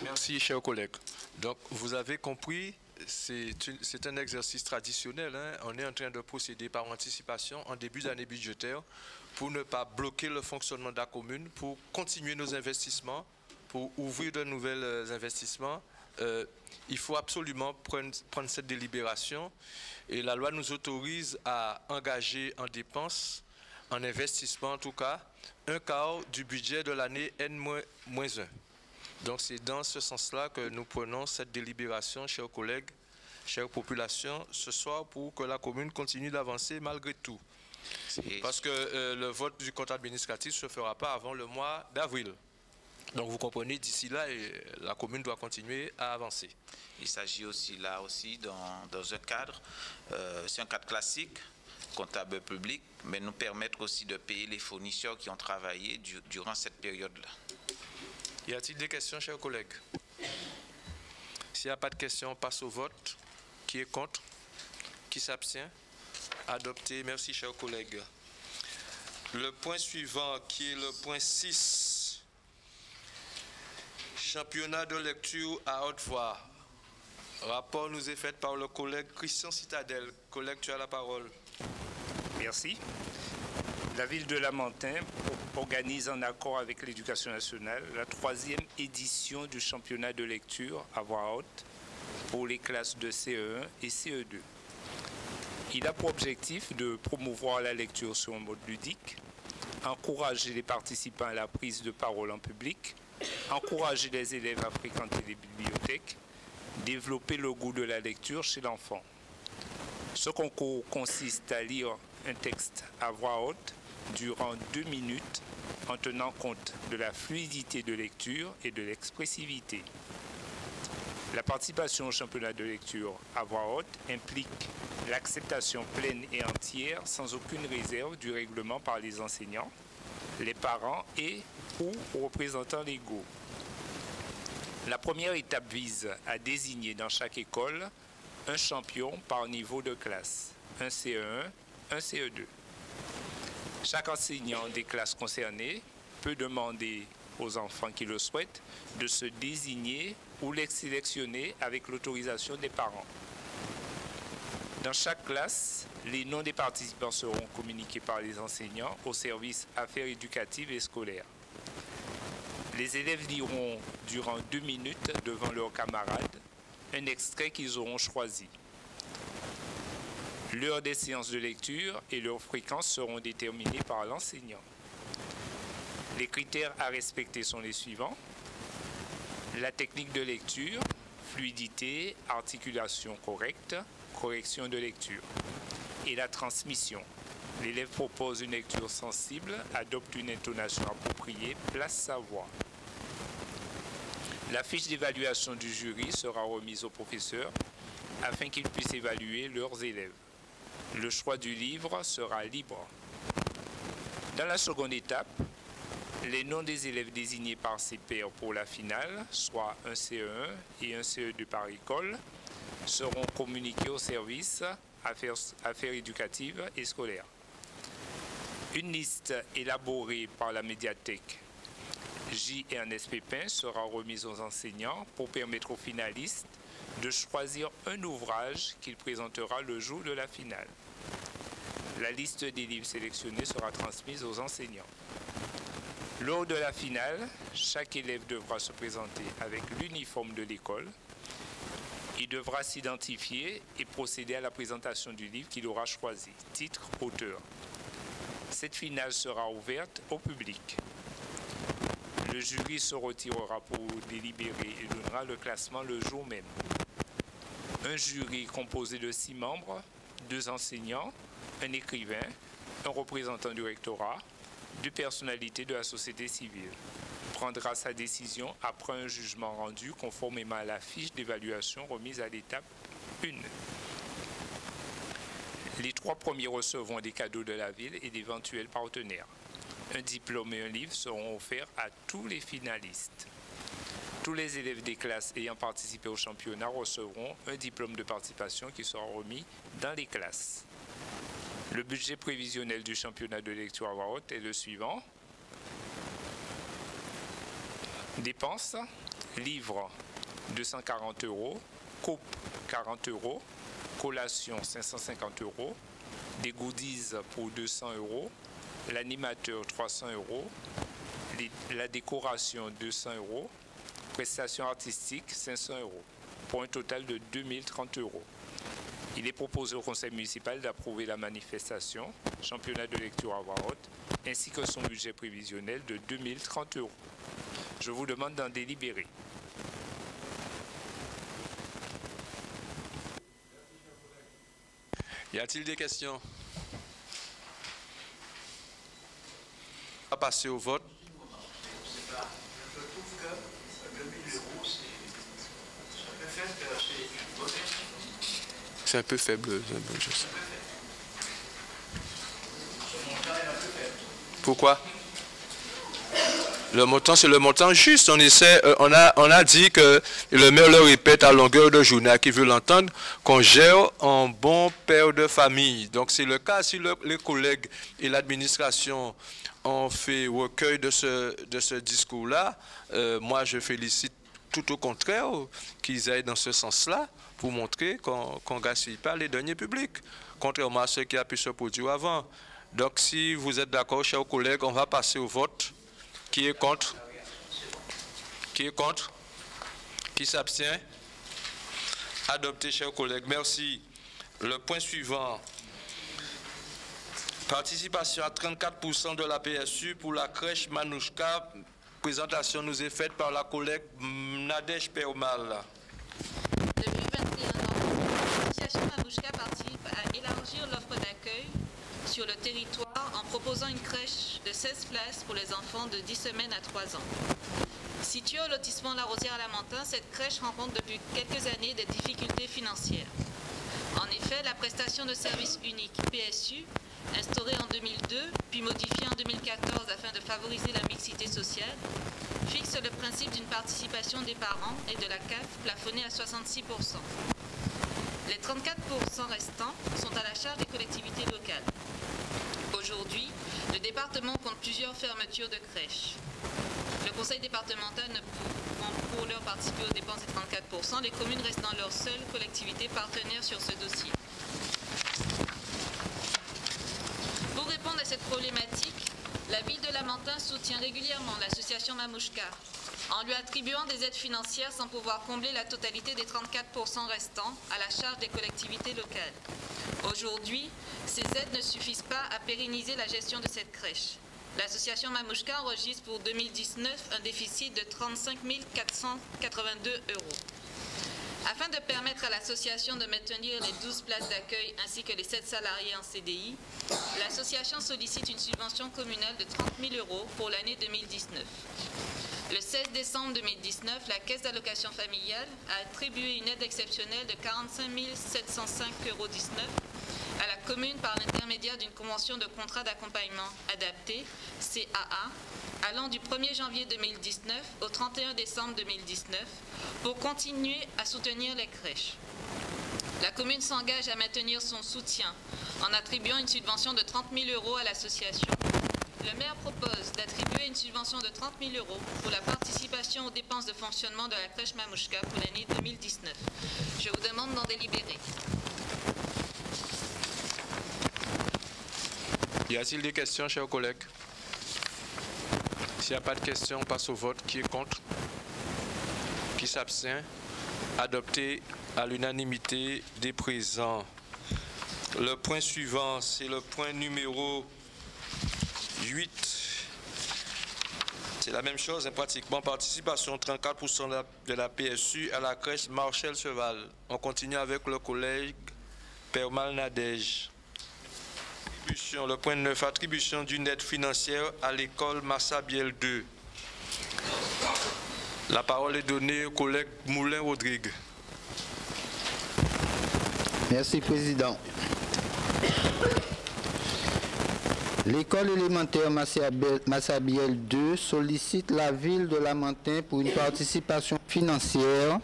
Merci, chers collègues. Donc, vous avez compris, c'est un exercice traditionnel. Hein. On est en train de procéder par anticipation en début d'année budgétaire pour ne pas bloquer le fonctionnement de la commune, pour continuer nos investissements, pour ouvrir de nouveaux investissements. Il faut absolument prendre cette délibération et la loi nous autorise à engager en dépenses, en investissement en tout cas, un quart du budget de l'année N-1. Donc c'est dans ce sens-là que nous prenons cette délibération, chers collègues, chère population, ce soir pour que la commune continue d'avancer malgré tout. Parce que le vote du compte administratif ne se fera pas avant le mois d'avril. Donc vous comprenez, d'ici là, la commune doit continuer à avancer. Il s'agit aussi là aussi dans un cadre, c'est un cadre classique, comptable public, mais nous permettre aussi de payer les fournisseurs qui ont travaillé durant cette période-là. Y a-t-il des questions, chers collègues? S'il n'y a pas de questions, on passe au vote. Qui est contre? Qui s'abstient? Adopté. Merci, chers collègues. Le point suivant, qui est le point 6. Championnat de lecture à haute voix. Rapport nous est fait par le collègue Christian Citadel. Collègue, tu as la parole. Merci. La ville de Lamentin organise en accord avec l'Éducation nationale la 3e édition du championnat de lecture à voix haute pour les classes de CE1 et CE2. Il a pour objectif de promouvoir la lecture sur un mode ludique, encourager les participants à la prise de parole en public, encourager les élèves à fréquenter les bibliothèques, développer le goût de la lecture chez l'enfant. Ce concours consiste à lire un texte à voix haute durant 2 minutes en tenant compte de la fluidité de lecture et de l'expressivité. La participation au championnat de lecture à voix haute implique l'acceptation pleine et entière sans aucune réserve du règlement par les enseignants, les parents et ou représentants légaux. La première étape vise à désigner dans chaque école un champion par niveau de classe, un CE1, un CE2. Chaque enseignant des classes concernées peut demander aux enfants qui le souhaitent de se désigner ou les sélectionner avec l'autorisation des parents. Dans chaque classe, les noms des participants seront communiqués par les enseignants au service affaires éducatives et scolaires. Les élèves liront durant 2 minutes devant leurs camarades un extrait qu'ils auront choisi. L'heure des séances de lecture et leur fréquence seront déterminées par l'enseignant. Les critères à respecter sont les suivants. La technique de lecture, fluidité, articulation correcte, correction de lecture. Et la transmission. L'élève propose une lecture sensible, adopte une intonation appropriée, place sa voix. La fiche d'évaluation du jury sera remise aux professeurs afin qu'ils puissent évaluer leurs élèves. Le choix du livre sera libre. Dans la seconde étape, les noms des élèves désignés par ses pairs pour la finale, soit un CE1 et un CE2 par école, seront communiqués au service affaires éducatives et scolaires. Une liste élaborée par la médiathèque J. Ernest Pépin sera remise aux enseignants pour permettre aux finalistes de choisir un ouvrage qu'il présentera le jour de la finale. La liste des livres sélectionnés sera transmise aux enseignants. Lors de la finale, chaque élève devra se présenter avec l'uniforme de l'école. Il devra s'identifier et procéder à la présentation du livre qu'il aura choisi, titre, auteur. Cette finale sera ouverte au public. Le jury se retirera pour délibérer et donnera le classement le jour même. Un jury composé de 6 membres, 2 enseignants, un écrivain, un représentant du rectorat, 2 personnalités de la société civile, prendra sa décision après un jugement rendu conformément à la fiche d'évaluation remise à l'étape 1. Les 3 premiers recevront des cadeaux de la ville et d'éventuels partenaires. Un diplôme et un livre seront offerts à tous les finalistes. Tous les élèves des classes ayant participé au championnat recevront un diplôme de participation qui sera remis dans les classes. Le budget prévisionnel du championnat de lecture à voix haute est le suivant. Dépenses, livres 240 €, coupe 40 €, collation 550 €, des goodies pour 200 €, l'animateur 300 €, la décoration 200 €, prestations artistiques 500 €, pour un total de 2030 €. Il est proposé au conseil municipal d'approuver la manifestation, championnat de lecture à voix haute, ainsi que son budget prévisionnel de 2030 €. Je vous demande d'en délibérer. Y a-t-il des questions? On va passer au vote. Je trouve que 2000 €, c'est un peu faible, c'est une bonne. C'est un peu faible. Pourquoi? Le montant, c'est le montant juste. On a dit que, et le maire le répète à longueur de journée, à qui veut l'entendre, qu'on gère un bon père de famille. Donc c'est le cas, si les collègues et l'administration ont fait recueil de ce discours-là, moi je félicite tout au contraire qu'ils aillent dans ce sens-là pour montrer qu'on ne gaspille pas les deniers publics, contrairement à ce qui a pu se produire avant. Donc si vous êtes d'accord, chers collègues, on va passer au vote. Qui est contre? Qui est contre? Qui s'abstient? Adopté, chers collègues. Merci. Le point suivant. Participation à 34% de la PSU pour la crèche Manouchka. Présentation nous est faite par la collègue Nadège Permal. Depuis 21 ans, l'association Manouchka participe à élargir l'offre d'accueil sur le territoire en proposant une crèche de 16 places pour les enfants de 10 semaines à 3 ans. Située au lotissement La Rosière-Lamentin, cette crèche rencontre depuis quelques années des difficultés financières. En effet, la prestation de service unique PSU, instaurée en 2002 puis modifiée en 2014 afin de favoriser la mixité sociale, fixe le principe d'une participation des parents et de la CAF plafonnée à 66%. Les 34% restants sont à la charge des collectivités locales. Aujourd'hui, le département compte plusieurs fermetures de crèches. Le conseil départemental ne pouvant pour leur participer aux dépenses des 34%, les communes restent dans leur seule collectivité partenaire sur ce dossier. Pour répondre à cette problématique, la ville de Lamentin soutient régulièrement l'association Mamouchka en lui attribuant des aides financières sans pouvoir combler la totalité des 34% restants à la charge des collectivités locales. Aujourd'hui, ces aides ne suffisent pas à pérenniser la gestion de cette crèche. L'association Mamouchka enregistre pour 2019 un déficit de 35 482 €. Afin de permettre à l'association de maintenir les 12 places d'accueil ainsi que les 7 salariés en CDI, l'association sollicite une subvention communale de 30 000 € pour l'année 2019. Le 16 décembre 2019, la Caisse d'allocation familiale a attribué une aide exceptionnelle de 45 705,19 € à la commune par l'intermédiaire d'une convention de contrat d'accompagnement adapté, CAA, allant du 1er janvier 2019 au 31 décembre 2019 pour continuer à soutenir les crèches. La commune s'engage à maintenir son soutien en attribuant une subvention de 30 000 € à l'association. Le maire propose d'attribuer une subvention de 30 000 € pour la participation aux dépenses de fonctionnement de la crèche Mamouchka pour l'année 2019. Je vous demande d'en délibérer. Y a-t-il des questions, chers collègues? S'il n'y a pas de questions, on passe au vote. Qui est contre? Qui s'abstient? Adopté à l'unanimité des présents. Le point suivant, c'est le point numéro 8. C'est la même chose, pratiquement participation 34% de la PSU à la crèche Marcel Cheval. On continue avec le collègue Permal Nadège. Le point 9, attribution d'une aide financière à l'école Massa Biel 2. La parole est donnée au collègue Moulin-Rodrigue. Merci, Président. L'école élémentaire Massa Biel 2 sollicite la ville de Lamentin pour une participation financière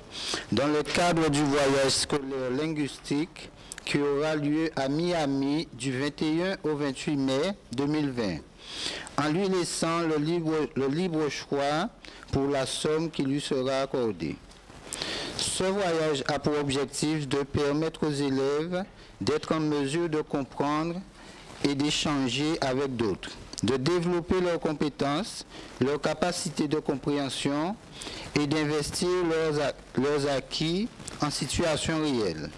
dans le cadre du voyage scolaire linguistique qui aura lieu à Miami du 21 au 28 mai 2020, en lui laissant le libre choix pour la somme qui lui sera accordée. Ce voyage a pour objectif de permettre aux élèves d'être en mesure de comprendre et d'échanger avec d'autres, de développer leurs compétences, leurs capacités de compréhension et d'investir leurs acquis en situation réelle.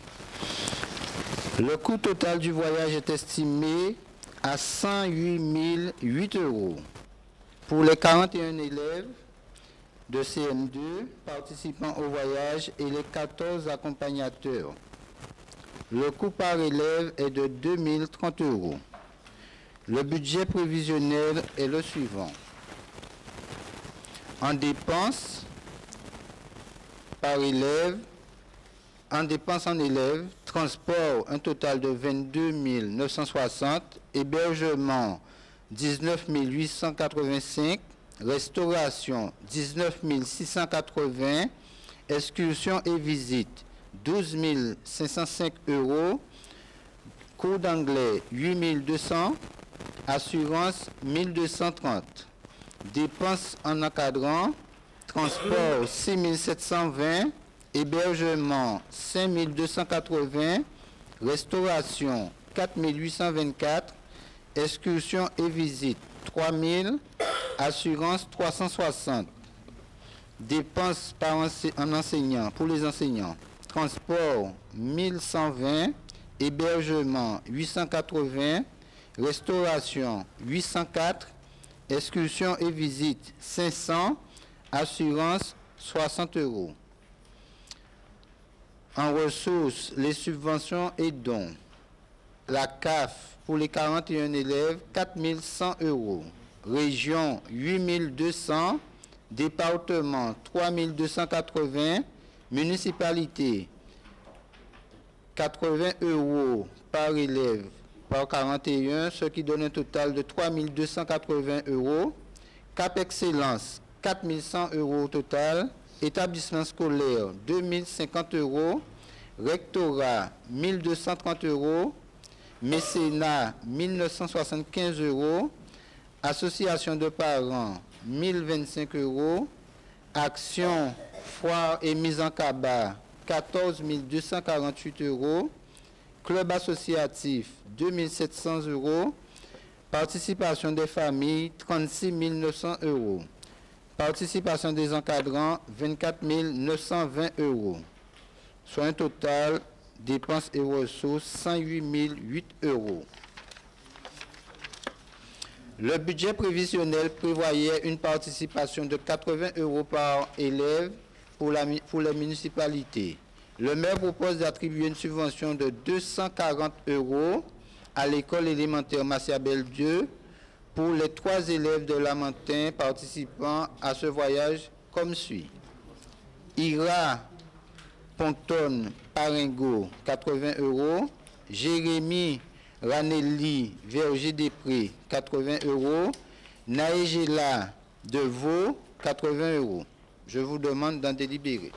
Le coût total du voyage est estimé à 108 008 € pour les 41 élèves de CM2 participant au voyage et les 14 accompagnateurs. Le coût par élève est de 2 030 €. Le budget prévisionnel est le suivant. En dépenses par élève, en dépenses en élève, transport un total de 22 960, hébergement 19 885, restauration 19 680, excursion et visite 12 505 euros, cours d'anglais 8 200, assurance 1230, dépenses en encadrant, transport 6 720, hébergement 5 280, restauration 4 824, excursion et visite 3 000, assurance 360, dépenses en enseignant pour les enseignants, transport 1120, hébergement 880, restauration 804, excursion et visite 500, assurance 60 euros. En ressources, les subventions et dons. La CAF pour les 41 élèves, 4 100 euros. Région, 8 200. Département, 3 280. Municipalité, 80 euros par élève par 41, ce qui donne un total de 3 280 euros. Cap Excellence, 4 100 euros au total. Établissement scolaire, 2 050 euros. Rectorat, 1 230 euros. Mécénat, 1 975 euros. Association de parents, 1 025 euros. Action, foire et mise en cabas, 14 248 euros. Club associatif, 2 700 euros. Participation des familles, 36 900 euros. Participation des encadrants, 24 920 euros. Soit un total, dépenses et ressources, 108 008 euros. Le budget prévisionnel prévoyait une participation de 80 euros par élève pour les municipalités. Le maire propose d'attribuer une subvention de 240 euros à l'école élémentaire Massiabel 2 pour les 3 élèves de Lamentin participant à ce voyage comme suit. Ira Ponton Paringo, 80 euros. Jérémy Ranelli Verger-des-Prés, 80 euros. Naégela de Vaux, 80 euros. Je vous demande d'en délibérer.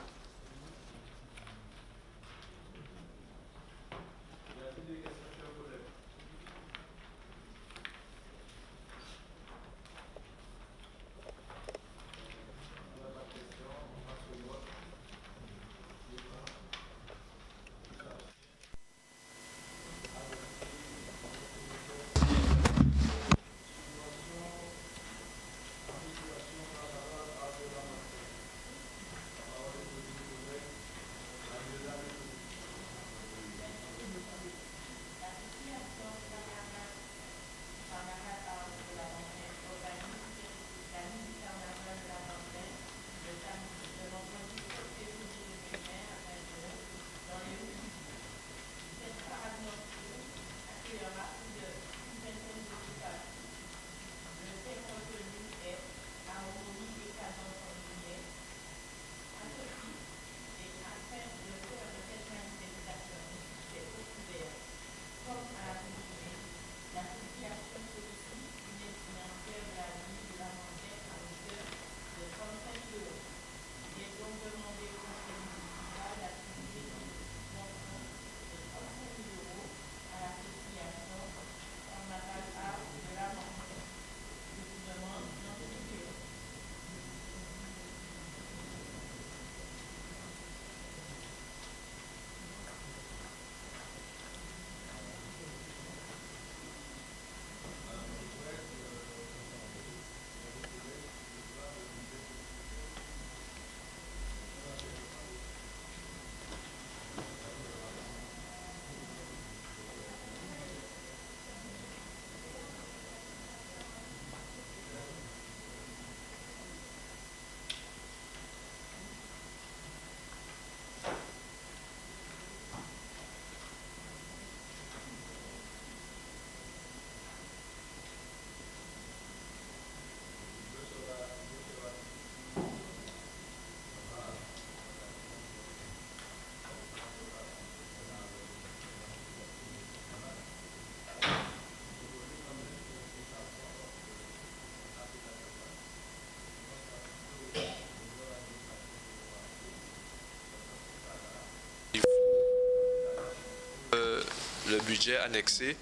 le budget annexé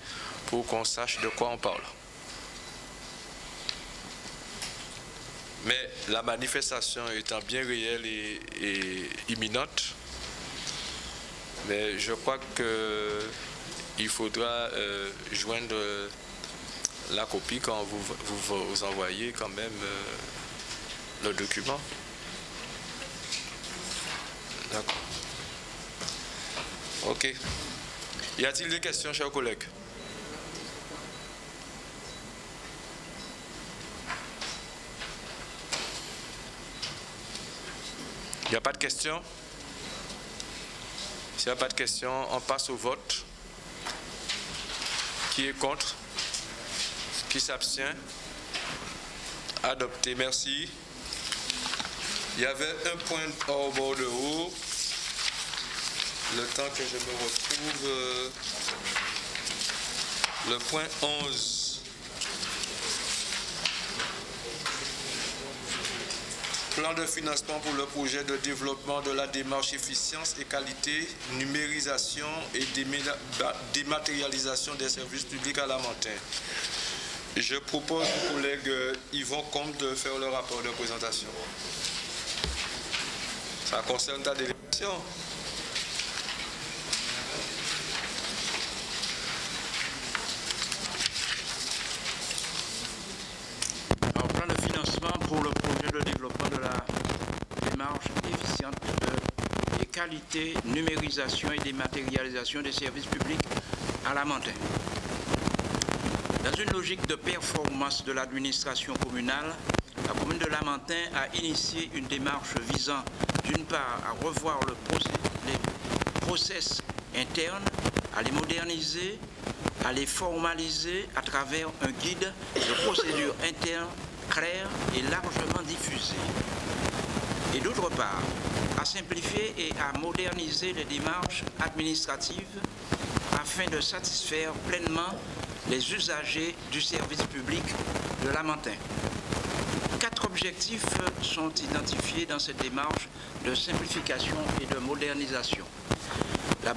pour qu'on sache de quoi on parle. Mais la manifestation étant bien réelle et imminente, mais je crois qu'il faudra joindre la copie quand vous envoyez quand même le document. D'accord. Ok. Y a-t-il des questions, chers collègues? Il n'y a pas de questions? S'il n'y a pas de questions, on passe au vote. Qui est contre? Qui s'abstient? Adopté, merci. Il y avait un point au bord de haut. Le temps que je me retrouve, le point 11. Plan de financement pour le projet de développement de la démarche efficience et qualité, numérisation et dématérialisation des services publics à Lamentin. Je propose au collègue Yvon Comte de faire le rapport de présentation. Ça concerne ta délégation. Alors, plan de financement pour le projet de développement de la démarche efficiente et qualité, numérisation et dématérialisation des services publics à Lamentin. Dans une logique de performance de l'administration communale, la commune de Lamentin a initié une démarche visant d'une part à revoir les process internes, à les moderniser, à les formaliser à travers un guide de procédure interne clair et largement diffusé. Et d'autre part, à simplifier et à moderniser les démarches administratives afin de satisfaire pleinement les usagers du service public de Lamentin. 4 objectifs sont identifiés dans cette démarche de simplification et de modernisation. La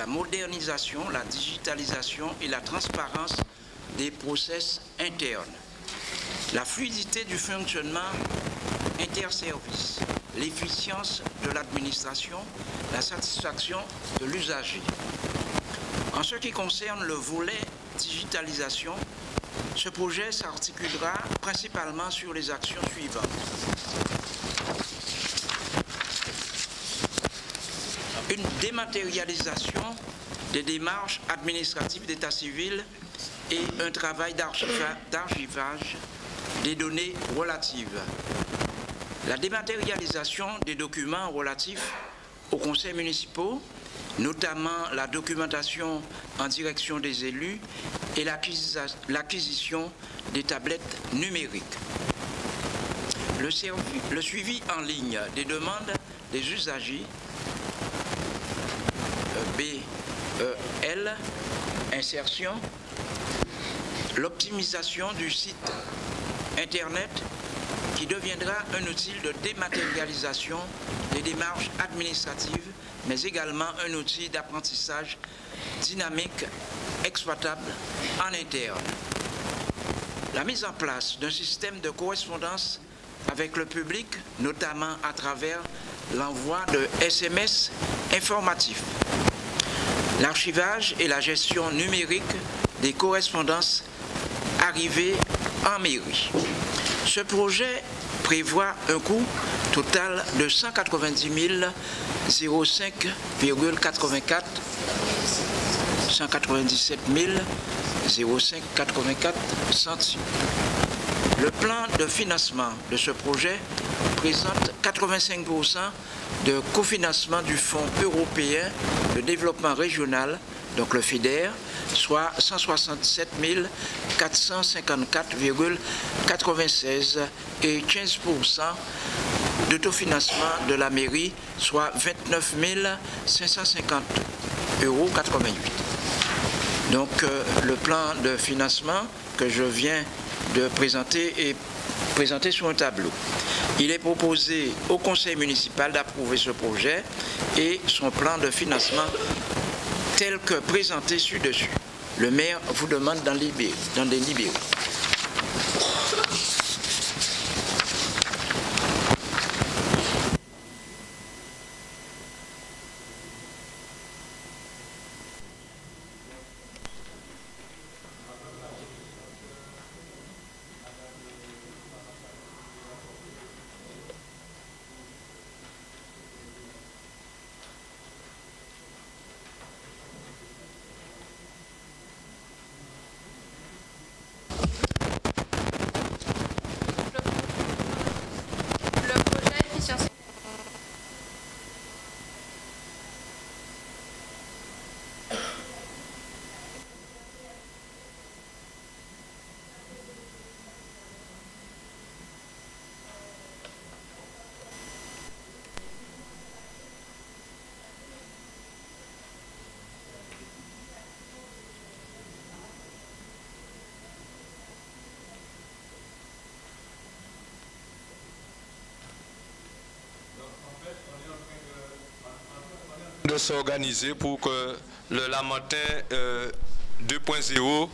modernisation, la digitalisation et la transparence des process internes. La fluidité du fonctionnement interservice, l'efficience de l'administration, la satisfaction de l'usager. En ce qui concerne le volet digitalisation, ce projet s'articulera principalement sur les actions suivantes. Une dématérialisation des démarches administratives d'état civil et un travail d'archivage des données relatives. La dématérialisation des documents relatifs aux conseils municipaux, notamment la documentation en direction des élus et l'acquisition des tablettes numériques. Le suivi en ligne des demandes des usagers, BEL, insertion, l'optimisation du site Internet qui deviendra un outil de dématérialisation des démarches administratives, mais également un outil d'apprentissage dynamique exploitable en interne. La mise en place d'un système de correspondance avec le public, notamment à travers l'envoi de SMS informatifs. L'archivage et la gestion numérique des correspondances arrivées en mairie. Ce projet prévoit un coût total de 190 005,84 197 005,84 centimes. Le plan de financement de ce projet présente 85% de cofinancement du Fonds européen de développement régional, donc le FEDER, soit 167 454,96 et 15% d'autofinancement de la mairie, soit 29 550,88 €. Donc le plan de financement que je viens de présenter est présenté sur un tableau. Il est proposé au conseil municipal d'approuver ce projet et son plan de financement tel que présenté ci-dessus. Le maire vous demande d'en délibérer. De s'organiser pour que le Lamentin 2.0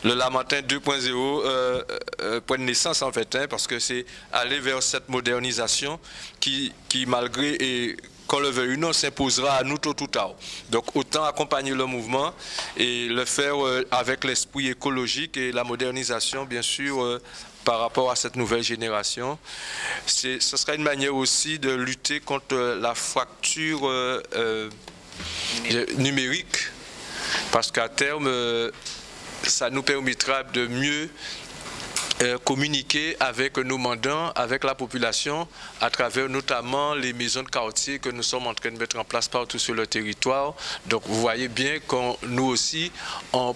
le Lamentin 2.0 prenne naissance en fait, hein, parce que c'est aller vers cette modernisation qui malgré et qu'on le veuille ou non, s'imposera à nous tôt ou tard. Donc autant accompagner le mouvement et le faire avec l'esprit écologique et la modernisation, bien sûr, par rapport à cette nouvelle génération. Ce sera une manière aussi de lutter contre la fracture numérique, parce qu'à terme, ça nous permettra de mieux communiquer avec nos mandants, avec la population, à travers notamment les maisons de quartier que nous sommes en train de mettre en place partout sur le territoire. Donc vous voyez bien qu'on nous aussi, on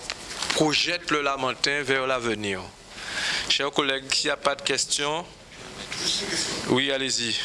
projette le Lamentin vers l'avenir. Chers collègues, s'il n'y a pas de questions, oui, allez-y.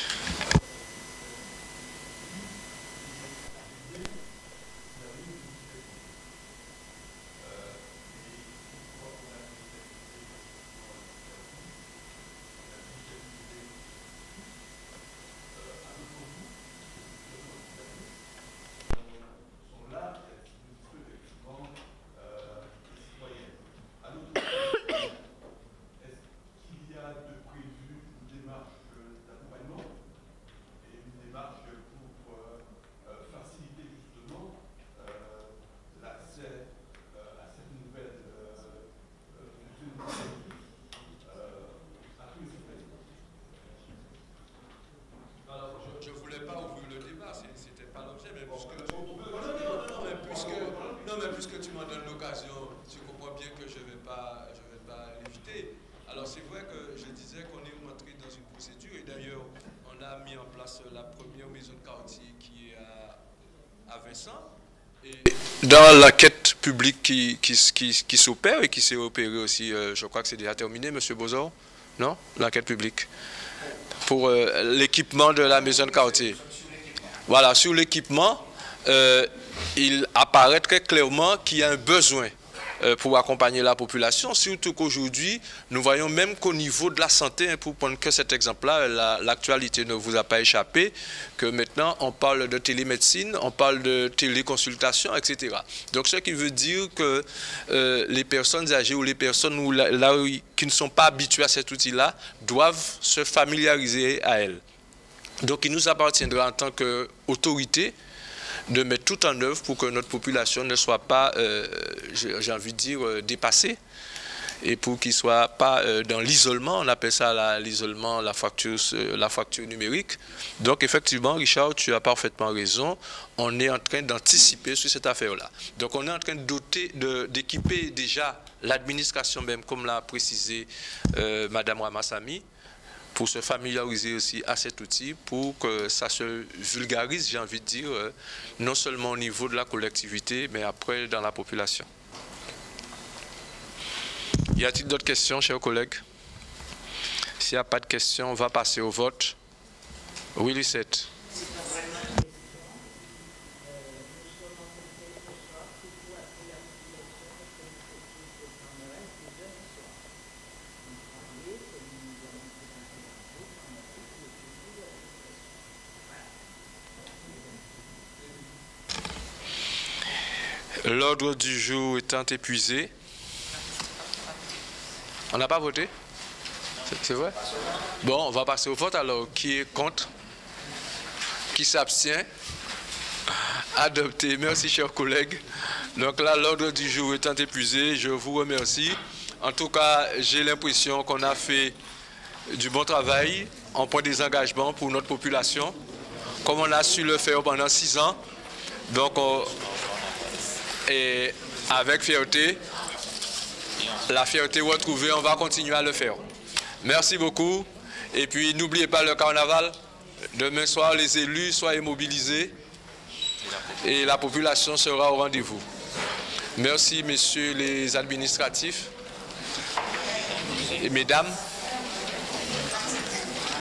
Dans l'enquête publique qui s'opère et qui s'est opérée aussi, je crois que c'est déjà terminé, M. Bozor, non? L'enquête publique. Pour l'équipement de la maison de quartier. Voilà, sur l'équipement, il apparaît très clairement qu'il y a un besoin pour accompagner la population, surtout qu'aujourd'hui, nous voyons même qu'au niveau de la santé, pour prendre que cet exemple-là, l'actualité ne vous a pas échappé, que maintenant on parle de télémédecine, on parle de téléconsultation, etc. Donc ce qui veut dire que les personnes âgées ou les personnes qui ne sont pas habituées à cet outil-là doivent se familiariser à elle. Donc il nous appartiendra en tant qu'autorité de mettre tout en œuvre pour que notre population ne soit pas, j'ai envie de dire, dépassée, et pour qu'il ne soit pas dans l'isolement, on appelle ça l'isolement, la fracture numérique. Donc effectivement, Richard, tu as parfaitement raison, on est en train d'anticiper sur cette affaire-là. Donc on est en train d'équiper déjà l'administration même, comme l'a précisé Madame Ramassamy, pour se familiariser aussi à cet outil, pour que ça se vulgarise, j'ai envie de dire, non seulement au niveau de la collectivité, mais après dans la population. Y a-t-il d'autres questions, chers collègues? S'il n'y a pas de questions, on va passer au vote. Oui, Lucette. L'ordre du jour étant épuisé. On n'a pas voté? C'est vrai? Bon, on va passer au vote alors. Qui est contre? Qui s'abstient? Adopté. Merci, chers collègues. Donc là, l'ordre du jour étant épuisé, je vous remercie. En tout cas, j'ai l'impression qu'on a fait du bon travail en point des engagements pour notre population, comme on a su le faire pendant 6 ans. Donc, et avec fierté, la fierté retrouvée, on va continuer à le faire. Merci beaucoup. Et puis, n'oubliez pas le carnaval. Demain soir, les élus, soyez mobilisés et la population sera au rendez-vous. Merci, messieurs les administratifs et mesdames.